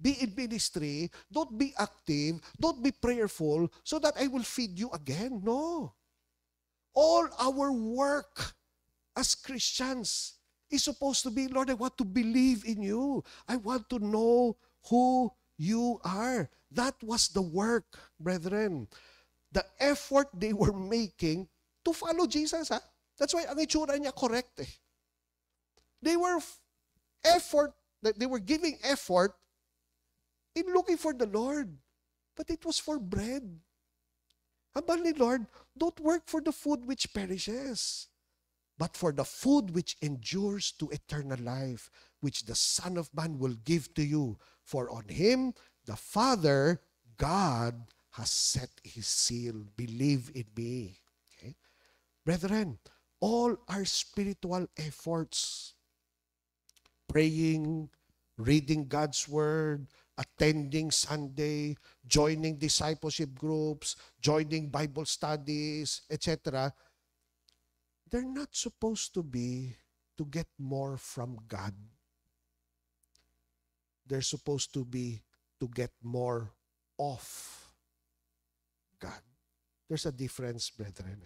[SPEAKER 1] be in ministry. Don't be active. Don't be prayerful so that I will feed you again. No. All our work as Christians is supposed to be, Lord, I want to believe in you. I want to know who you are. That was the work, brethren. The effort they were making to follow Jesus. That's why ang itsura niya correct. They were giving effort in looking for the Lord. But it was for bread. Habang ni Lord, don't work for the food which perishes, but for the food which endures to eternal life, which the Son of Man will give to you. For on Him, the Father, God, has set His seal. Believe in me. Okay? Brethren, all our spiritual efforts, praying, reading God's Word, attending Sunday, joining discipleship groups, joining Bible studies, etc., they're not supposed to be to get more from God. They're supposed to be to get more of God. There's a difference, brethren.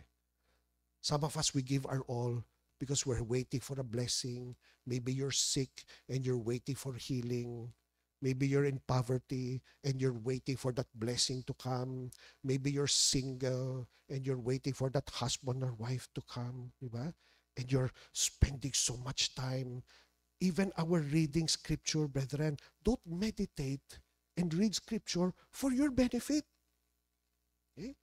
[SPEAKER 1] Some of us, we give our all, because we're waiting for a blessing. Maybe you're sick and you're waiting for healing. Maybe you're in poverty and you're waiting for that blessing to come. Maybe you're single and you're waiting for that husband or wife to come, di ba? And you're spending so much time. Even our reading scripture, brethren, don't meditate and read scripture for your benefit. Okay?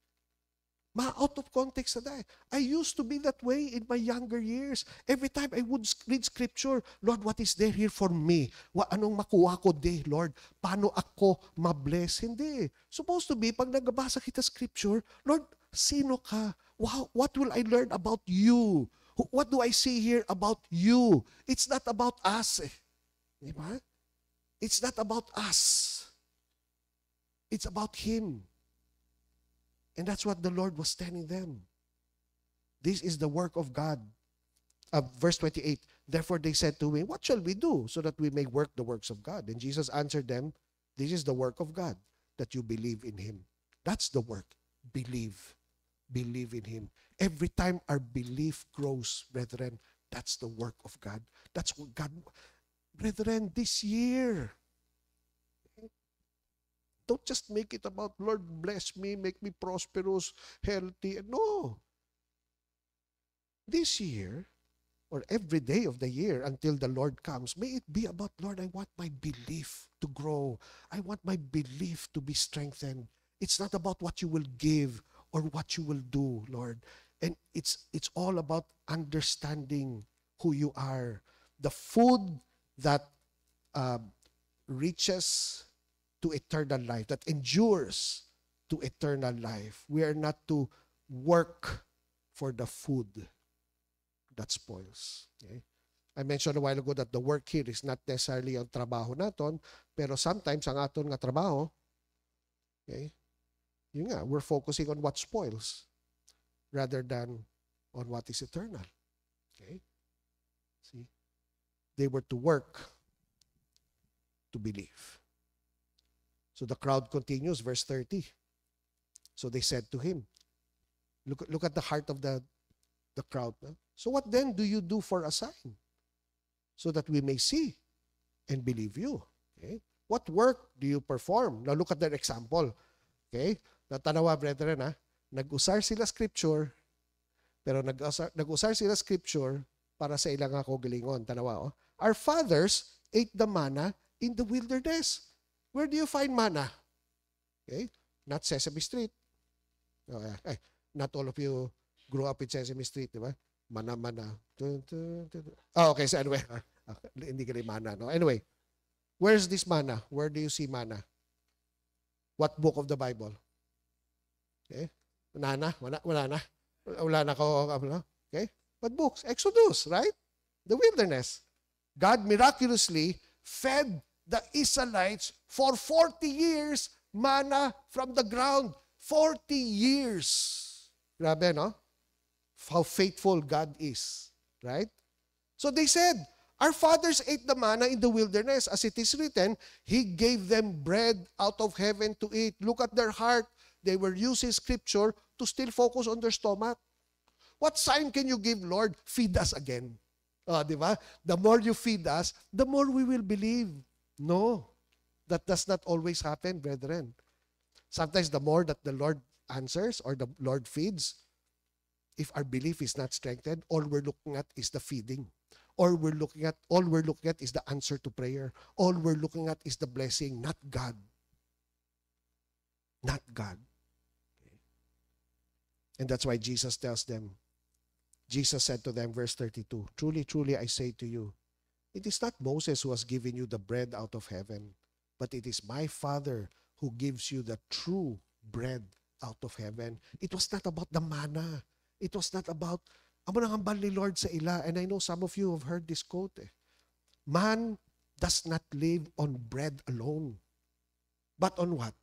[SPEAKER 1] Out of context na dahil. I used to be that way in my younger years. Every time I would read scripture, Lord, what is there here for me? Anong makuha ko di, Lord? Paano ako mabless? Hindi. Supposed to be, pag nagbabasa kita scripture, Lord, sino ka? Wow, what will I learn about you? What do I see here about you? It's not about us. Diba? It's not about us. It's about Him. And that's what the Lord was telling them. This is the work of God. Verse 28, therefore they said to him, what shall we do so that we may work the works of God? And Jesus answered them, this is the work of God, that you believe in Him. That's the work. Believe. Believe in Him. Every time our belief grows, brethren, that's the work of God. That's what God, brethren, this year, don't just make it about, Lord, bless me, make me prosperous, healthy. No. This year, or every day of the year until the Lord comes, may it be about, Lord, I want my belief to grow. I want my belief to be strengthened. It's not about what you will give or what you will do, Lord. And it's all about understanding who you are. The food that reaches to eternal life, that endures to eternal life. We are not to work for the food that spoils. Okay? I mentioned a while ago that the work here is not necessarily ang trabaho naton, pero sometimes ang aton nga trabaho, okay, yun nga, we're focusing on what spoils rather than on what is eternal. Okay? See? They were to work to believe. So the crowd continues, verse 30. So they said to him, look at the heart of the crowd. No? So what then do you do for a sign? So that we may see and believe you. Okay? What work do you perform? Now look at their example. Okay? Natanawa, brethren, ha? Nag-usar sila scripture, pero nag-usar sila scripture para sa ilang kagalingon. Tanawa, oh. Our fathers ate the manna in the wilderness. Where do you find manna? Okay? Not Sesame Street. Not all of you grew up in Sesame Street, di ba? Mana. Oh, okay. So anyway, hindi ka rin manna. No? Anyway, where's this manna? Where do you see manna? What book of the Bible? Okay? Wala na? Wala na ko. Okay? What books? Exodus, right? The wilderness. God miraculously fed the Israelites for 40 years manna from the ground. 40 years. Grabe, no? How faithful God is. Right? So they said, our fathers ate the manna in the wilderness. As it is written, He gave them bread out of heaven to eat. Look at their heart. They were using scripture to still focus on their stomach. What sign can you give, Lord? Feed us again. Di ba? The more you feed us, the more we will believe. No, that does not always happen, brethren. Sometimes the more that the Lord answers or the Lord feeds, if our belief is not strengthened, all we're looking at is the feeding. All we're looking at is the answer to prayer. All we're looking at is the blessing, not God. Not God. Okay. And that's why Jesus tells them, Jesus said to them, verse 32, truly, truly, I say to you, it is not Moses who has given you the bread out of heaven, but it is my Father who gives you the true bread out of heaven. It was not about the manna. It was not about, amo nang hambal ni Lord sa ila. And I know some of you have heard this quote. Man does not live on bread alone, but on what?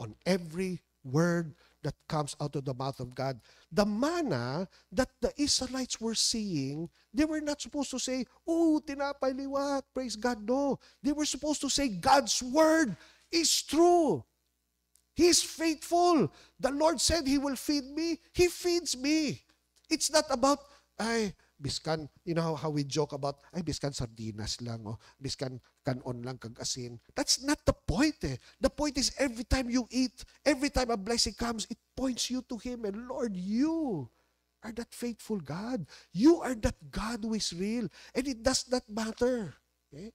[SPEAKER 1] On every word that comes out of the mouth of God. The manna that the Israelites were seeing, they were not supposed to say, oh, tinapay liwat, praise God. No. They were supposed to say, God's word is true. He is faithful. The Lord said He will feed me. He feeds me. It's not about, Biskan, you know how we joke about, ay, biskan sardinas lang, oh. Biskan kanon lang kag asin. That's not the point eh. The point is every time you eat, every time a blessing comes, it points you to Him. And Lord, you are that faithful God. You are that God who is real. And it does not matter. Okay?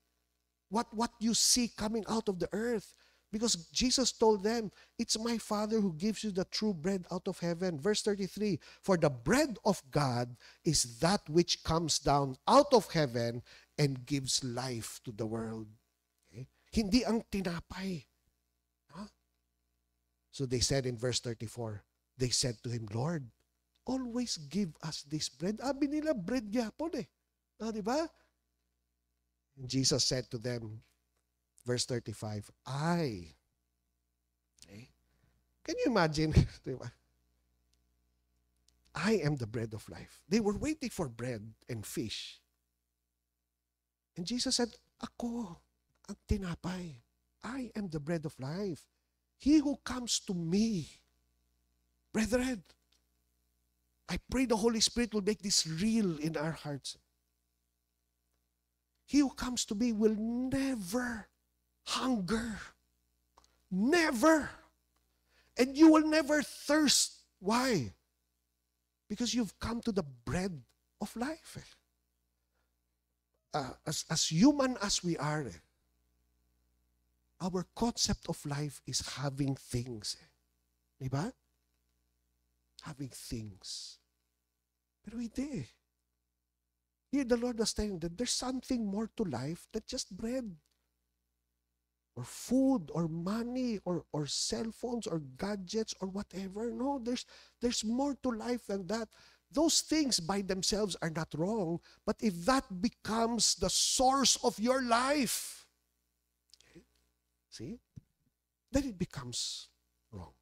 [SPEAKER 1] What you see coming out of the earth. Because Jesus told them, it's my Father who gives you the true bread out of heaven. Verse 33, for the bread of God is that which comes down out of heaven and gives life to the world. Okay? Hindi ang tinapay. Huh? So they said in verse 34, they said to Him, Lord, always give us this bread. Abi nila, bread gyapon eh. Di ba? And Jesus said to them, verse 35, I. Okay? Can you imagine? I am the bread of life. They were waiting for bread and fish. And Jesus said, ako ang tinapay. I am the bread of life. He who comes to me, brethren, I pray the Holy Spirit will make this real in our hearts. He who comes to me will never hunger. Never. And you will never thirst. Why? Because you've come to the bread of life. As human as we are, our concept of life is having things. Diba? Having things. Pero hindi. Here the Lord was telling that there's something more to life than just bread. Or food, or money, or cell phones, or gadgets, or whatever. No, there's more to life than that. Those things by themselves are not wrong, but if that becomes the source of your life, okay, see, then it becomes wrong.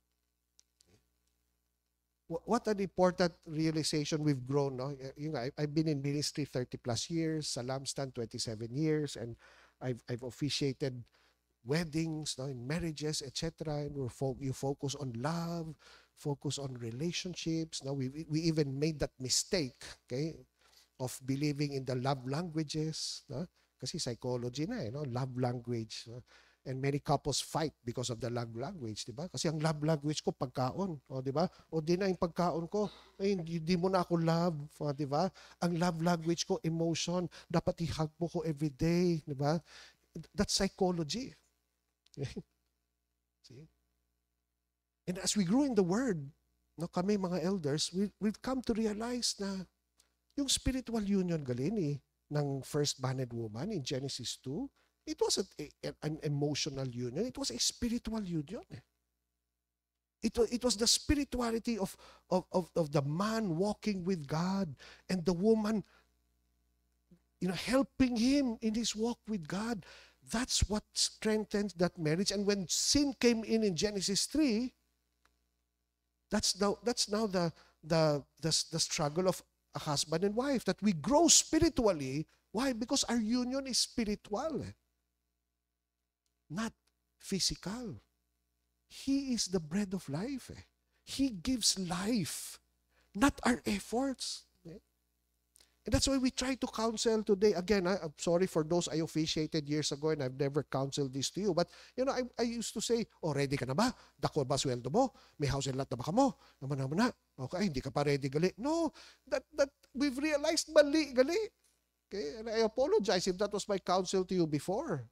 [SPEAKER 1] What an important realization we've grown. No? I've been in ministry 30 plus years, sa Lampstand 27 years, and I've officiated weddings, no, in marriages, etc. And you focus on love, focus on relationships. Now we even made that mistake, okay, of believing in the love languages, no? Kasi psychology na no, love language. No? And many couples fight because of the love language, di ba? Kasi ang love language ko pagkaon, o di ba? O di na yung pagkaon ko, ay hindi mo na ako love, o, di ba? Ang love language ko emotion, dapat i-hug mo ko every day, di ba? That's psychology. See? And as we grew in the Word, no, kami mga elders, we've come to realize na yung spiritual union galini ng first man and woman in Genesis 2, it wasn't an emotional union, it was a spiritual union. It was the spirituality of the man walking with God and the woman, helping him in his walk with God. That's what strengthens that marriage. And when sin came in Genesis 3, that's now the struggle of a husband and wife, that we grow spiritually. Why? Because our union is spiritual, not physical. He is the bread of life. He gives life, not our efforts. And that's why we try to counsel today. Again, I'm sorry for those I officiated years ago and I've never counseled this to you. But, I used to say, ready ka na ba? Dako ba sweldo mo? May house and lot na ba ka mo? Naman na. Okay, hindi ka pa ready, gali. No, that we've realized mali, gali. Okay, and I apologize if that was my counsel to you before.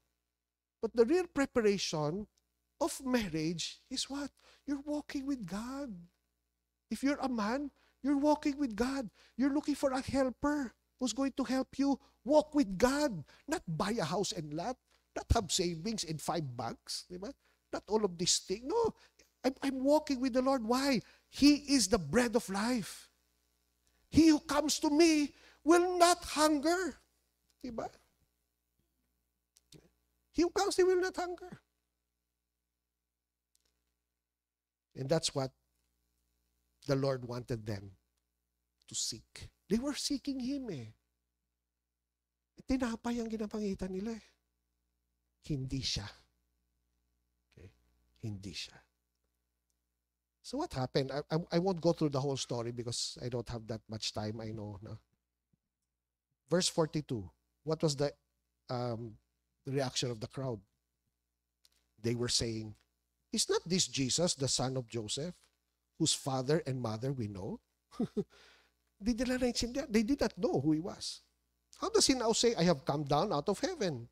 [SPEAKER 1] But the real preparation of marriage is what? You're walking with God. If you're a man, you're walking with God. You're looking for a helper who's going to help you walk with God. Not buy a house and lot. Not have savings in 5 banks. Diba? Not all of these things. No, I'm walking with the Lord. Why? He is the bread of life. He who comes to me will not hunger. Diba? He who comes, he will not hunger. And that's what the Lord wanted them to seek. They were seeking Him Tinapay ang ginapangitan nila Hindi siya. Okay? Hindi siya. So what happened? I won't go through the whole story because I don't have that much time, I know. No? Verse 42. What was the reaction of the crowd? They were saying, "Is not this Jesus, the son of Joseph, whose father and mother we know?" They did not know who he was. How does he now say, "I have come down out of heaven"?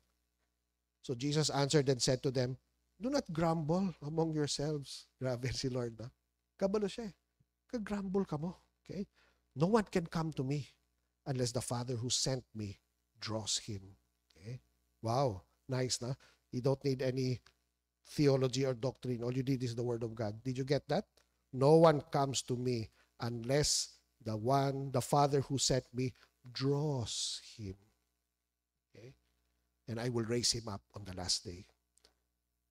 [SPEAKER 1] So Jesus answered and said to them, "Do not grumble among yourselves." Grabe si Lord, na? Kabalo siya eh. Kag-grumble ka mo. Okay? No one can come to me unless the Father who sent me draws him. Okay? Wow. Nice, na? You don't need any theology or doctrine. All you need is the Word of God. Did you get that? No one comes to me unless the Father who sent me draws him. Okay? And I will raise him up on the last day.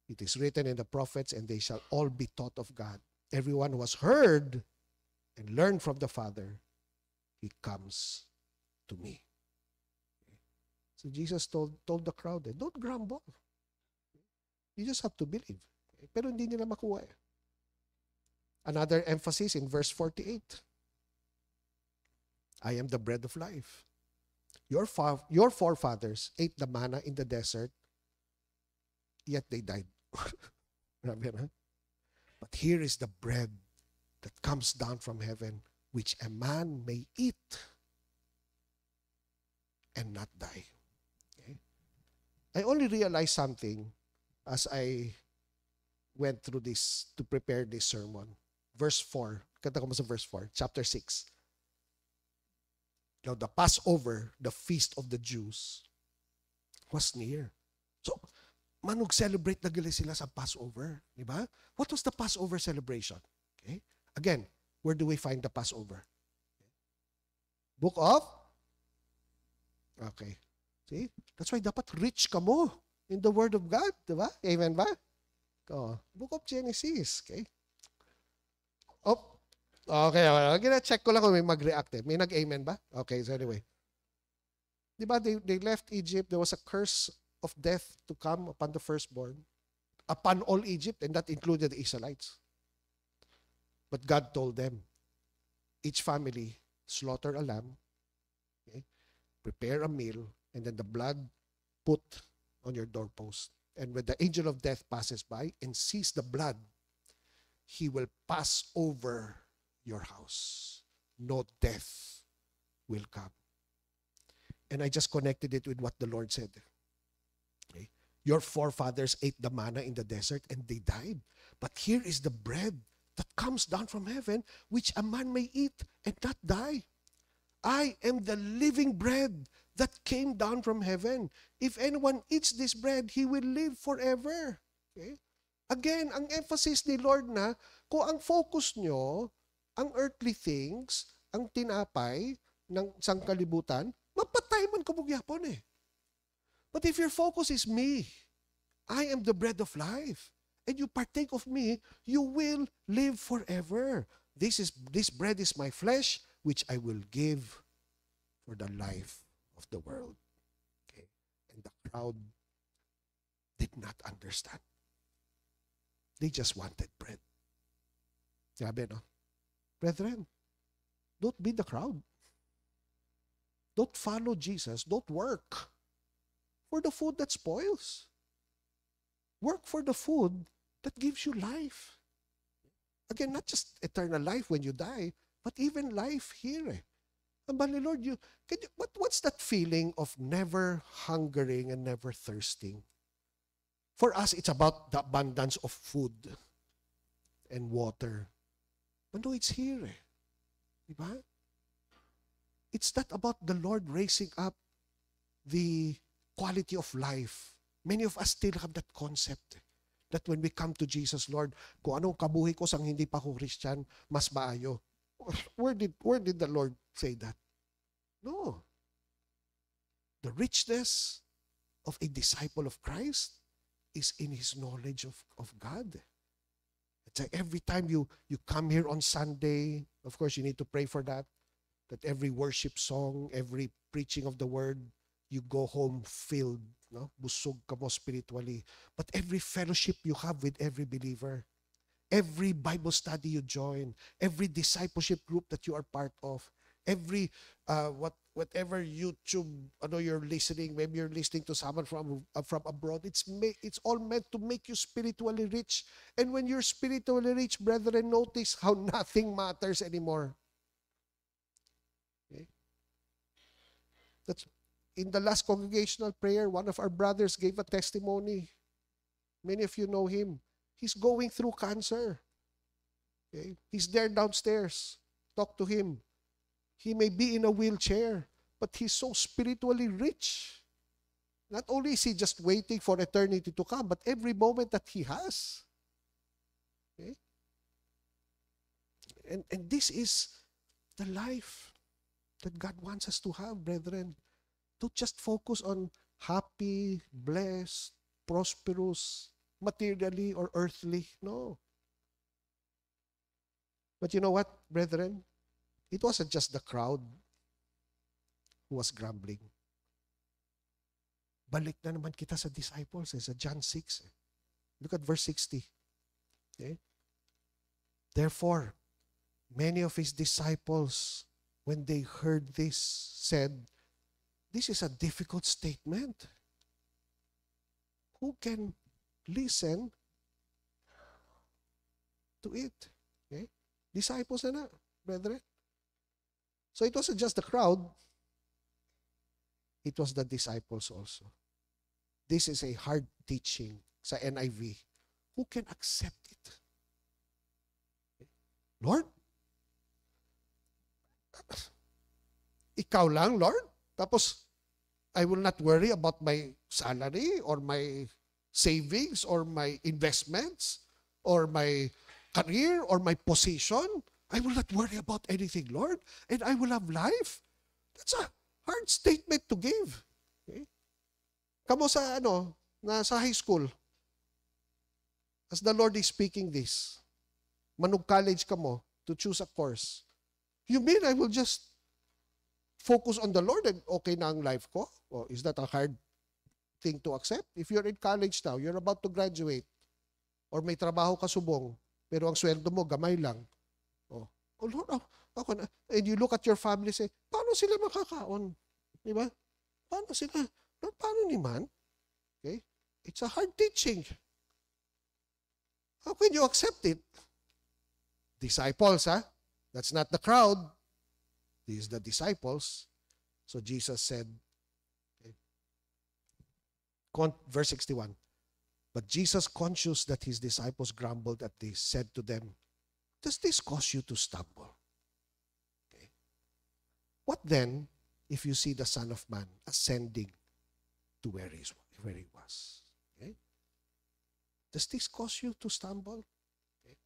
[SPEAKER 1] It is written in the prophets, and they shall all be taught of God. Everyone who has heard and learned from the Father, he comes to me. Okay? So Jesus told the crowd, don't grumble. You just have to believe. Okay? Pero hindi nila makuha eh. Another emphasis in verse 48. I am the bread of life. Your forefathers ate the manna in the desert, yet they died. But here is the bread that comes down from heaven, which a man may eat and not die. Okay? I only realized something as I went through this to prepare this sermon. Verse 4. Kanta ko mo sa verse 4, chapter 6. Now, the Passover, the feast of the Jews, was near. So, manog-celebrate na gali sila sa Passover. Di ba? What was the Passover celebration? Okay? Again, where do we find the Passover? Book of? Okay. See? That's why dapat rich ka mo in the Word of God. Di ba? Amen ba? Oh, Book of Genesis. Okay? Oh, okay. Gina-check ko lang kung may mag-react eh. May nag-amen ba? Okay, so anyway. Di ba, they left Egypt. There was a curse of death to come upon the firstborn, upon all Egypt, and that included the Israelites. But God told them, each family, slaughter a lamb, okay, prepare a meal, and then the blood put on your doorpost. And when the angel of death passes by and sees the blood, he will pass over your house. No death will come. And I just connected it with what the Lord said. Okay. Your forefathers ate the manna in the desert and they died. But here is the bread that comes down from heaven, which a man may eat and not die. I am the living bread that came down from heaven. If anyone eats this bread, he will live forever. Okay? Again, ang emphasis ni Lord na, kung ang focus nyo, ang earthly things, ang tinapay ng sangkalibutan, mapatay man kumugyapon eh. But if your focus is me, I am the bread of life, and you partake of me, you will live forever. This bread is my flesh, which I will give for the life of the world. Okay? And the crowd did not understand. They just wanted bread. Sabi, no? Brethren, don't be the crowd. Don't follow Jesus. Don't work for the food that spoils. Work for the food that gives you life. Again, not just eternal life when you die, but even life here. But Lord, what's that feeling of never hungering and never thirsting? For us, it's about the abundance of food and water. But no, it's here. Diba? It's not about the Lord raising up the quality of life. Many of us still have that concept that when we come to Jesus, Lord, kung anong kabuhi ko sang hindi pa ako Christian, mas maayo. Where did the Lord say that? No. The richness of a disciple of Christ is in his knowledge of God. It's like every time you come here on Sunday, of course you need to pray for that every worship song, every preaching of the word, you go home filled, no? Busog ka mo spiritually. But every fellowship you have with every believer, every Bible study you join, every discipleship group that you are part of, Every whatever YouTube you're listening, maybe you're listening to someone from abroad, it's all meant to make you spiritually rich. And when you're spiritually rich, brethren, notice how nothing matters anymore. Okay? That's in the last congregational prayer, one of our brothers gave a testimony. Many of you know him. He's going through cancer. Okay? He's there downstairs. Talk to him. He may be in a wheelchair, but he's so spiritually rich. Not only is he just waiting for eternity to come, but every moment that he has. Okay? And this is the life that God wants us to have, brethren. Don't just focus on happy, blessed, prosperous, materially or earthly. No. But you know what, brethren? It wasn't just the crowd who was grumbling. Balik na naman kita sa disciples, sa John 6. Look at verse 60. Okay? Therefore, many of his disciples, when they heard this, said, this is a difficult statement. Who can listen to it? Okay? Disciples na, brethren. So it wasn't just the crowd, it was the disciples also. This is a hard teaching sa NIV. Who can accept it? Lord? Ikaw lang, Lord? Tapos, I will not worry about my salary or my savings or my investments or my career or my position. I will not worry about anything, Lord, and I will have life. That's a hard statement to give. Okay? Kamo sa nasa high school, as the Lord is speaking this, manug-college ka mo to choose a course. You mean I will just focus on the Lord and okay na ang life ko? Oh, is that a hard thing to accept? If you're in college now, you're about to graduate, or may trabaho ka subong, pero ang sweldo mo gamay lang. Oh Lord, ako na. And you look at your family and say, paano sila makakaon? Di ba? Paano sila? Lord, paano naman? Okay? It's a hard teaching. How can you accept it? Disciples, That's not the crowd. These are the disciples. So Jesus said, okay, verse 61, but Jesus, conscious that his disciples grumbled at this, said to them, does this cause you to stumble? Okay. What then if you see the Son of Man ascending to where he was? Okay. Does this cause you to stumble? Okay.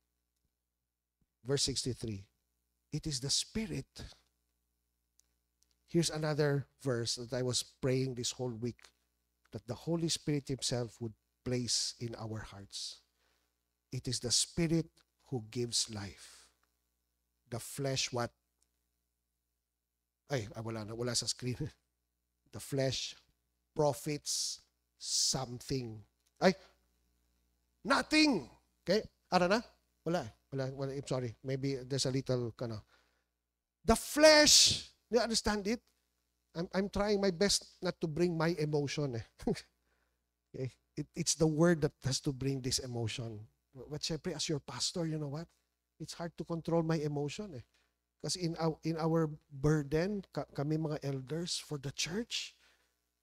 [SPEAKER 1] Verse 63, it is the Spirit. Here's another verse that I was praying this whole week, that the Holy Spirit himself would place in our hearts. It is the Spirit who gives life. The flesh, what? Wala sa screen. The flesh profits something. Nothing. Okay? Na? Wala. I'm sorry. Maybe there's a little, The flesh, you understand it? I'm trying my best not to bring my emotion. Okay? It's the word that has to bring this emotion. But syempre, as your pastor, you know what? It's hard to control my emotion. Because in our burden, kami mga elders for the church,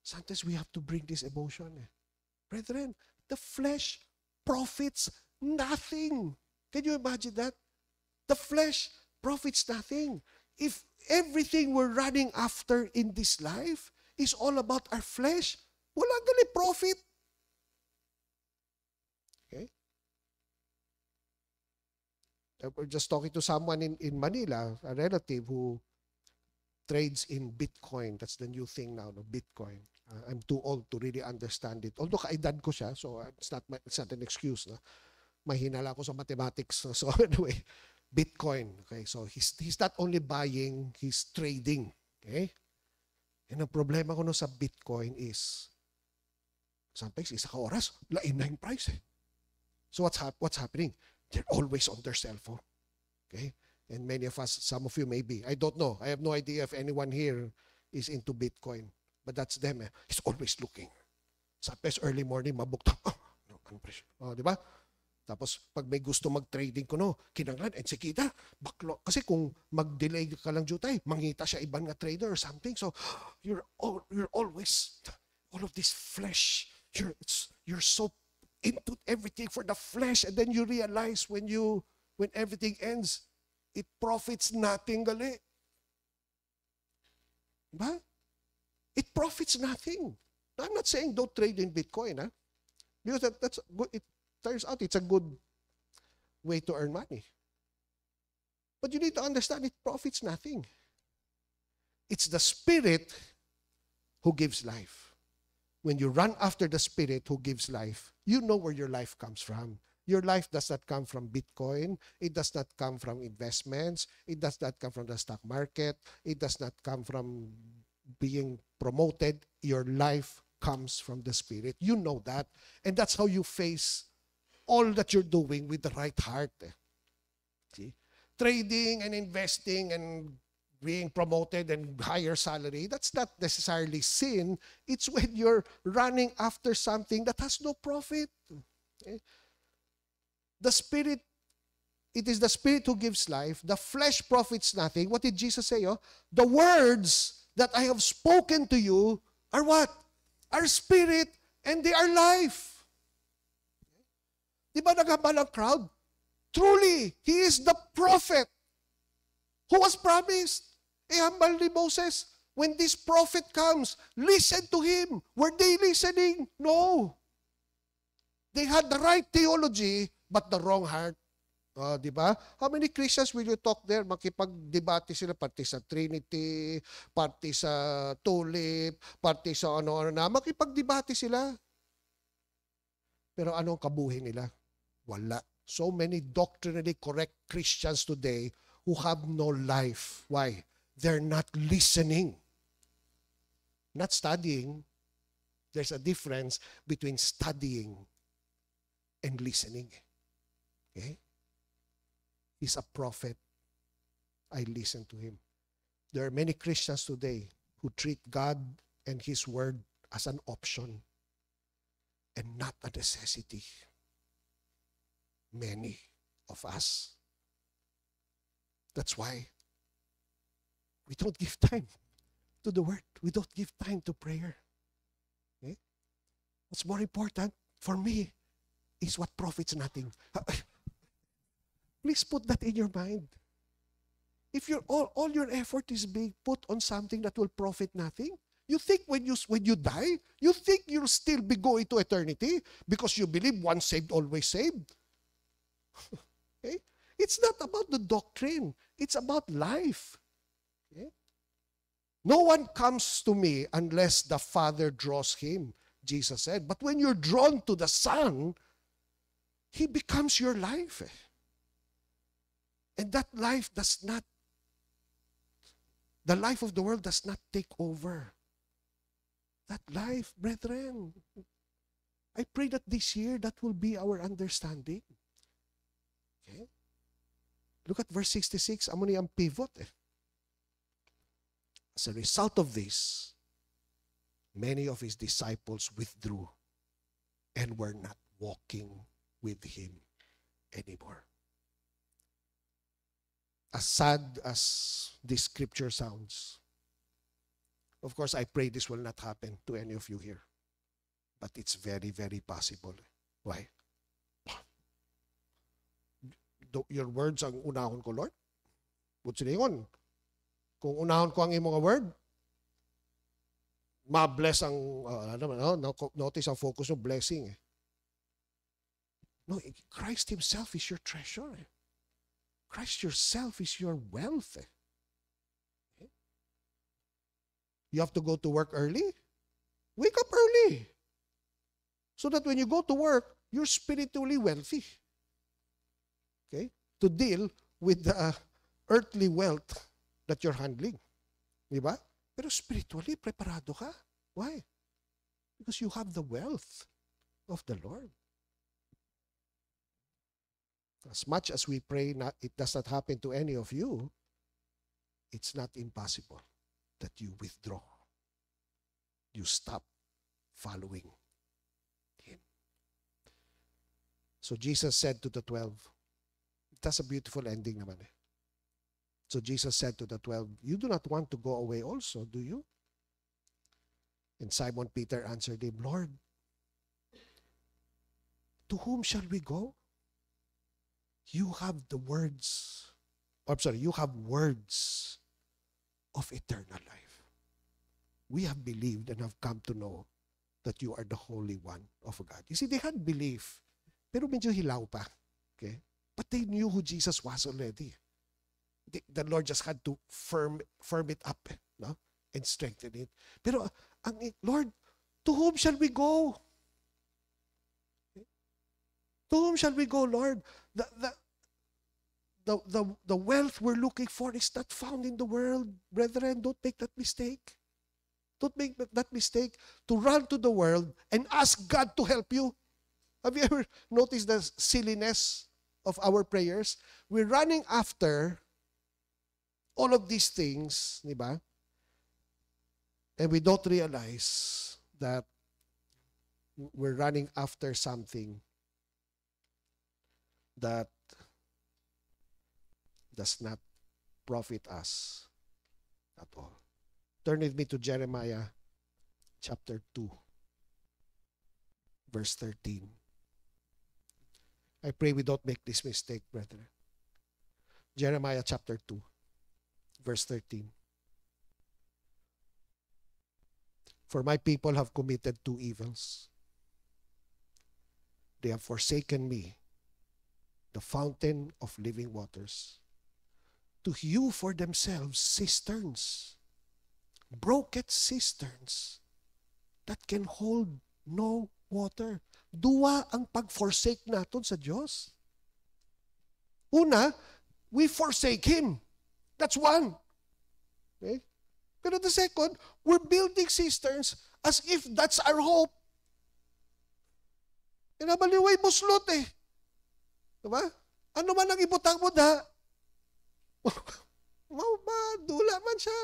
[SPEAKER 1] sometimes we have to bring this emotion. Brethren, the flesh profits nothing. Can you imagine that? The flesh profits nothing. If everything we're running after in this life is all about our flesh, wala gali profit. Okay? We're just talking to someone in Manila, a relative who trades in Bitcoin. That's the new thing now, Bitcoin. I'm too old to really understand it. Although kaedad ko siya, so it's not an excuse. Mahina lang ako sa mathematics. So anyway, Bitcoin. Okay, so he's not only buying, he's trading. Okay? And ang problema ko sa Bitcoin is, sometimes isa ka oras, lain na yung price. So what's happening? They're always on their cell phone. Okay? And many of us, some of you may be. I don't know. I have no idea if anyone here is into Bitcoin. But that's them. He's always looking. Sometimes early morning, mabukta. No, ano presyo? Di ba? Tapos, pag may gusto mag-trading ko, kinanglan, and sikita, baklo. Kasi kung mag-delay ka lang jutay, mangita siya ibang nga trader or something. So, you're always, all of this flesh, you're so into everything for the flesh, and then you realize when everything ends, it profits nothing, gali. Diba? It profits nothing. I'm not saying don't trade in Bitcoin, because that's good. It turns out it's a good way to earn money. But you need to understand it profits nothing. It's the Spirit who gives life. When you run after the Spirit who gives life, you know where your life comes from. Your life does not come from Bitcoin. It does not come from investments. It does not come from the stock market. It does not come from being promoted. Your life comes from the Spirit. You know that. And that's how you face all that you're doing with the right heart. See? Trading and investing and being promoted and higher salary, that's not necessarily sin. It's when you're running after something that has no profit. Okay? The Spirit, it is the Spirit who gives life. The flesh profits nothing. What did Jesus say? The words that I have spoken to you are what? Are spirit and they are life. Di ba naghabal ang crowd? Truly, he is the prophet who was promised. Hambal ni Moses, when this prophet comes, listen to him. Were they listening? No. They had the right theology, but the wrong heart. Di ba? How many Christians will you talk there? Makipag-debate sila, pati sa Trinity, pati sa Tulip, pati sa ano-ano na. Makipag-debate sila. Pero anong kabuhi nila? Wala. So many doctrinally correct Christians today who have no life. Why? They're not listening. Not studying. There's a difference between studying and listening. Okay? He's a prophet. I listen to him. There are many Christians today who treat God and his word as an option and not a necessity. Many of us. That's why we don't give time to the word. We don't give time to prayer. Okay? What's more important for me is what profits nothing. Please put that in your mind. If all your effort is being put on something that will profit nothing, you think when you die, you think you'll still be going to eternity because you believe once saved, always saved. Okay? It's not about the doctrine. It's about life. Okay? No one comes to me unless the Father draws him, Jesus said. But when you're drawn to the Son, he becomes your life. And that life the life of the world does not take over. That life, brethren, I pray that this year that will be our understanding. Okay? Look at verse 66. Amo ni ang pivot. As a result of this, many of his disciples withdrew and were not walking with him anymore. As sad as this scripture sounds, of course, I pray this will not happen to any of you here. But it's very, very possible. Why? Your words ang unahon ko, Lord. But sila kung unahon ko ang imong word, ma-bless ang, notice ang focus ng blessing. No, Christ himself is your treasure. Christ yourself is your wealth. Okay? You have to go to work early? Wake up early. So that when you go to work, you're spiritually wealthy. Okay? To deal with the earthly wealth that you're handling. Diba? Pero spiritually, preparado ka. Why? Because you have the wealth of the Lord. As much as we pray it does not happen to any of you, it's not impossible that you withdraw. You stop following Him. So Jesus said to the 12, that's a beautiful ending naman eh. So Jesus said to the 12, you do not want to go away also, do you? And Simon Peter answered him, Lord, to whom shall we go? You have the words, you have words of eternal life. We have believed and have come to know that you are the Holy One of God. You see, they had belief, pero medyo hilaw pa. Okay? But they knew who Jesus was already. The Lord just had to firm it up, no? And strengthen it. Pero, Lord, to whom shall we go? To whom shall we go, Lord? The wealth we're looking for is not found in the world. Brethren, don't make that mistake. Don't make that mistake to run to the world and ask God to help you. Have you ever noticed the silliness of our prayers? We're running after all of these things, di ba? And we don't realize that we're running after something that does not profit us at all. Turn with me to Jeremiah chapter 2, verse 13. I pray we don't make this mistake, brethren. Jeremiah chapter 2, verse 13. For my people have committed two evils. They have forsaken me, the fountain of living waters, to hew for themselves cisterns, broken cisterns that can hold no water. Dua ang pag-forsake natin sa Diyos. Una, we forsake Him. That's one. Okay? Pero the second, we're building cisterns as if that's our hope. Kinabaliway buslot eh. Diba? Ano man ang ibutang mo da? Madula man siya.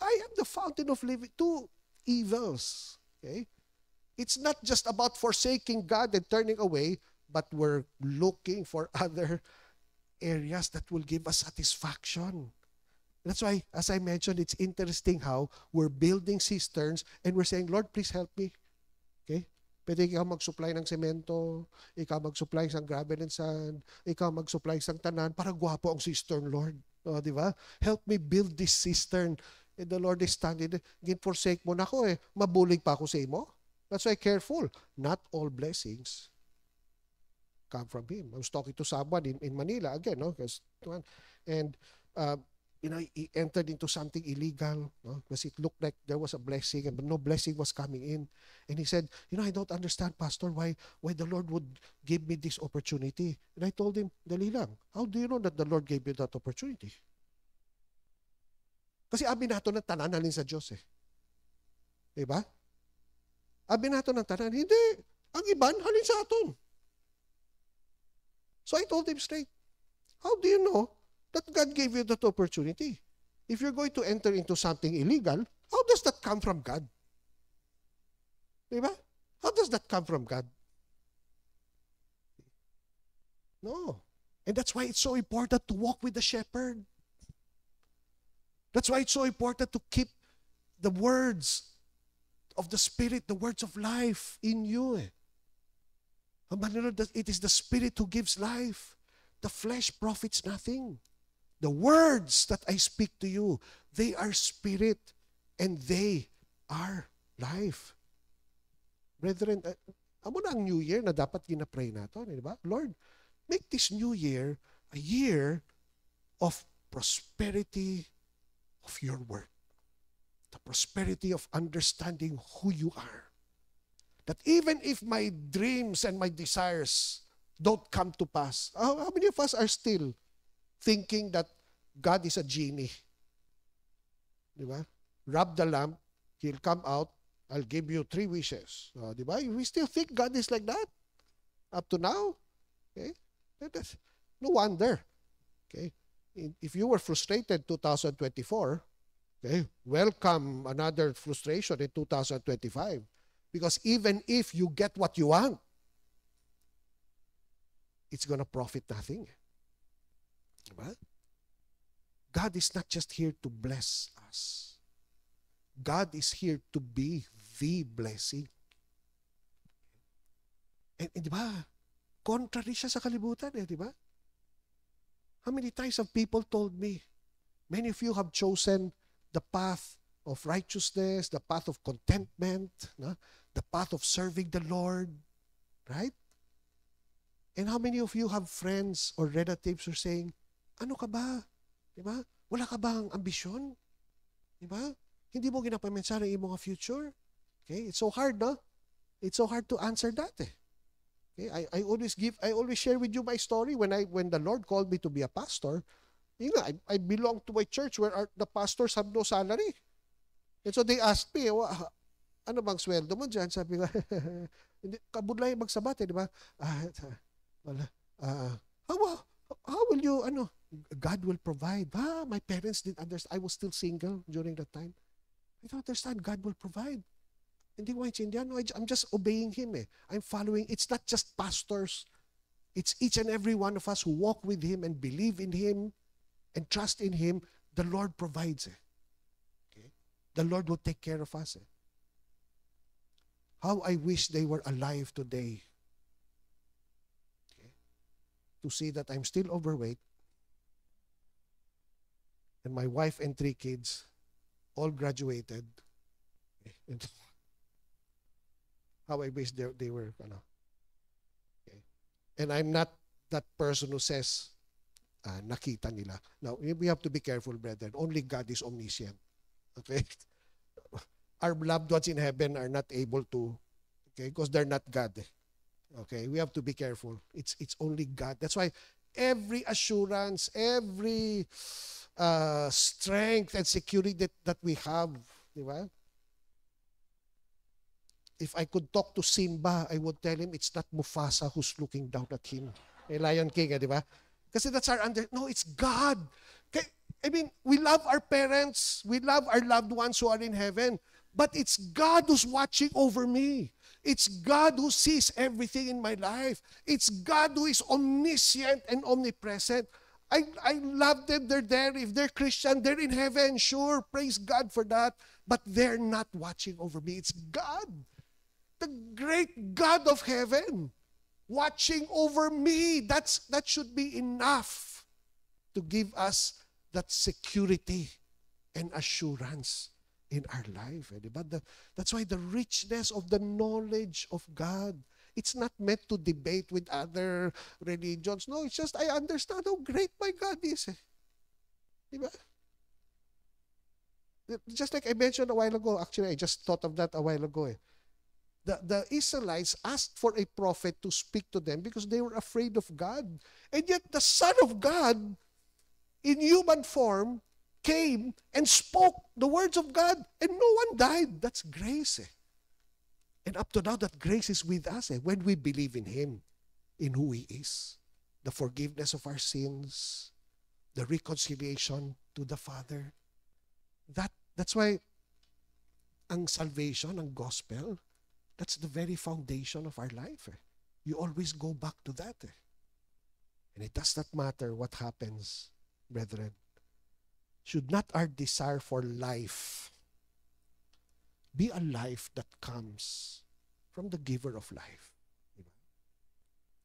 [SPEAKER 1] I am the fountain of living. Two evils. Okay? It's not just about forsaking God and turning away, but we're looking for other areas that will give us satisfaction. That's why, as I mentioned, it's interesting how we're building cisterns and we're saying, Lord, please help me. Okay? Pwede ikaw mag-supply ng semento, ikaw mag-supply ng gravel and sand, ikaw mag-supply ng tanan para gwapo ang cistern, Lord. Di ba? Help me build this cistern. And the Lord is standing there, gin-forsake mo na ako eh. Mabulig pa ako sa imo. That's why careful. Not all blessings come from Him. I was talking to someone in Manila again, no? And he entered into something illegal, no? Because it looked like there was a blessing, but no blessing was coming in. And he said, I don't understand, Pastor, why the Lord would give me this opportunity. And I told him, dali lang, how do you know that the Lord gave you that opportunity? Kasi abi nato ng tanan halin sa Diyos eh. Diba? Abi nato ng tanan, hindi. Ang iban, halin sa aton. So I told him straight, how do you know that God gave you that opportunity? If you're going to enter into something illegal, how does that come from God? Diba? How does that come from God? No. And that's why it's so important to walk with the shepherd. That's why it's so important to keep the words of the Spirit, the words of life in you. It is the Spirit who gives life. The flesh profits nothing. The words that I speak to you, they are spirit and they are life. Brethren, amo na ang New Year na dapat ginapray nato, di ba? Lord, make this New Year a year of prosperity of your word. The prosperity of understanding who you are. That even if my dreams and my desires don't come to pass, how many of us are still thinking that God is a genie? Diba? Rub the lamp, He'll come out, I'll give you 3 wishes. Diba? We still think God is like that? Up to now? Okay? No wonder. Okay? If you were frustrated 2024, okay, welcome another frustration in 2025. Because even if you get what you want, it's going to profit nothing. Diba? God is not just here to bless us. God is here to be the blessing. And di ba? Contrary siya sa kalibutan di ba? How many times have people told me, many of you have chosen the path of righteousness, the path of contentment, no? The path of serving the Lord, right? And how many of you have friends or relatives who are saying, ano ka ba? Di ba? Wala ka bang ambisyon? Di ba? Hindi mo ginapamensa ng iyong mga future? Okay? It's so hard, no? It's so hard to answer that Okay? I always share with you my story when the Lord called me to be a pastor. I belong to a church where the pastors have no salary. And so they asked me, ano bang sweldo mo dyan? Sabi ko, hindi, kabudlay magsabat di ba? Wala. How will you, God will provide. My parents didn't understand. I was still single during that time. I don't understand. God will provide. Hindi ko maintindihan. No, I'm just obeying Him I'm following. It's not just pastors. It's each and every one of us who walk with Him and believe in Him and trust in Him. The Lord provides Okay? The Lord will take care of us How I wish they were alive today. Okay? To see that I'm still overweight and my wife and 3 kids all graduated. Okay? How I wish they were, Okay? And I'm not that person who says, nakita nila. Now, we have to be careful, brethren. Only God is omniscient. Okay? Our loved ones in heaven are not able to, okay, because they're not God. Okay? We have to be careful. It's only God. That's why every assurance, every strength and security that we have, di ba? If I could talk to Simba, I would tell him it's not Mufasa who's looking down at him. Lion King, di ba? Kasi that's our no, it's God. I mean, we love our parents, we love our loved ones who are in heaven, but it's God who's watching over me. It's God who sees everything in my life. It's God who is omniscient and omnipresent. I love them. They're there. If they're Christian, they're in heaven. Sure, praise God for that. But they're not watching over me. It's God, the great God of heaven, watching over me. That should be enough to give us that security and assurance in our life. That's why the richness of the knowledge of God, it's not meant to debate with other religions. No, it's just I understand how great my God is. Diba? Just like I mentioned a while ago, actually I just thought of that a while ago. The Israelites asked for a prophet to speak to them because they were afraid of God. And yet the Son of God in human form came and spoke the words of God and no one died. That's grace. And up to now, that grace is with us when we believe in Him, in who He is. The forgiveness of our sins, the reconciliation to the Father. That's why ang salvation, ang gospel, that's the very foundation of our life. You always go back to that. And it does not matter what happens, brethren. Should not our desire for life be a life that comes from the giver of life?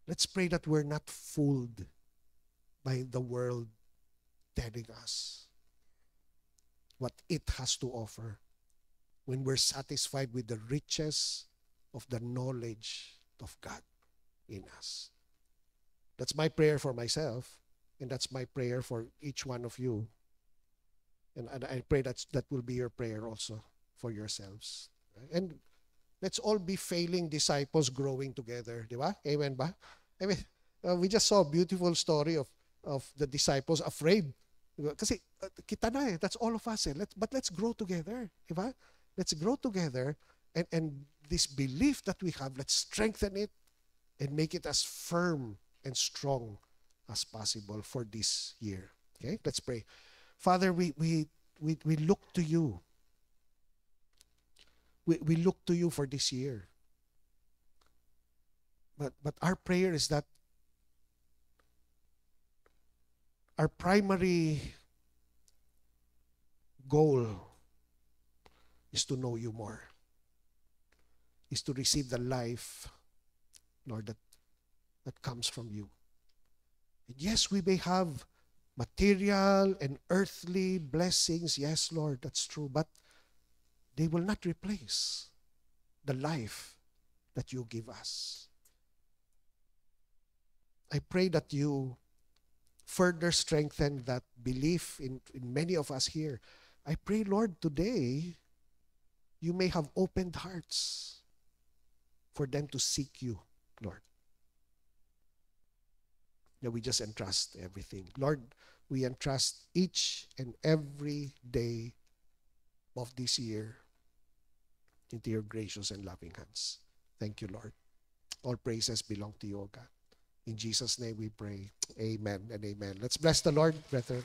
[SPEAKER 1] Let's pray that we're not fooled by the world telling us what it has to offer when we're satisfied with the riches of the knowledge of God in us. That's my prayer for myself, and that's my prayer for each one of you. And I pray that will be your prayer also for yourselves. And let's all be failing disciples growing together. Di ba? Amen ba? I mean, we just saw a beautiful story of the disciples afraid. Kasi kita na that's all of us But let's grow together. Di ba? Let's grow together and this belief that we have, let's strengthen it and make it as firm and strong as possible for this year. Okay, let's pray. Father, we look to you. We look to you for this year. But our prayer is that our primary goal is to know you more, is to receive the life, Lord, that comes from you. And yes, we may have material and earthly blessings. Yes, Lord, that's true. But they will not replace the life that you give us. I pray that you further strengthen that belief in many of us here. I pray, Lord, today you may have opened hearts for them to seek you, Lord. That we just entrust everything. Lord, we entrust each and every day of this year into your gracious and loving hands. Thank you, Lord. All praises belong to you, O God. In Jesus' name we pray. Amen and amen. Let's bless the Lord, brethren.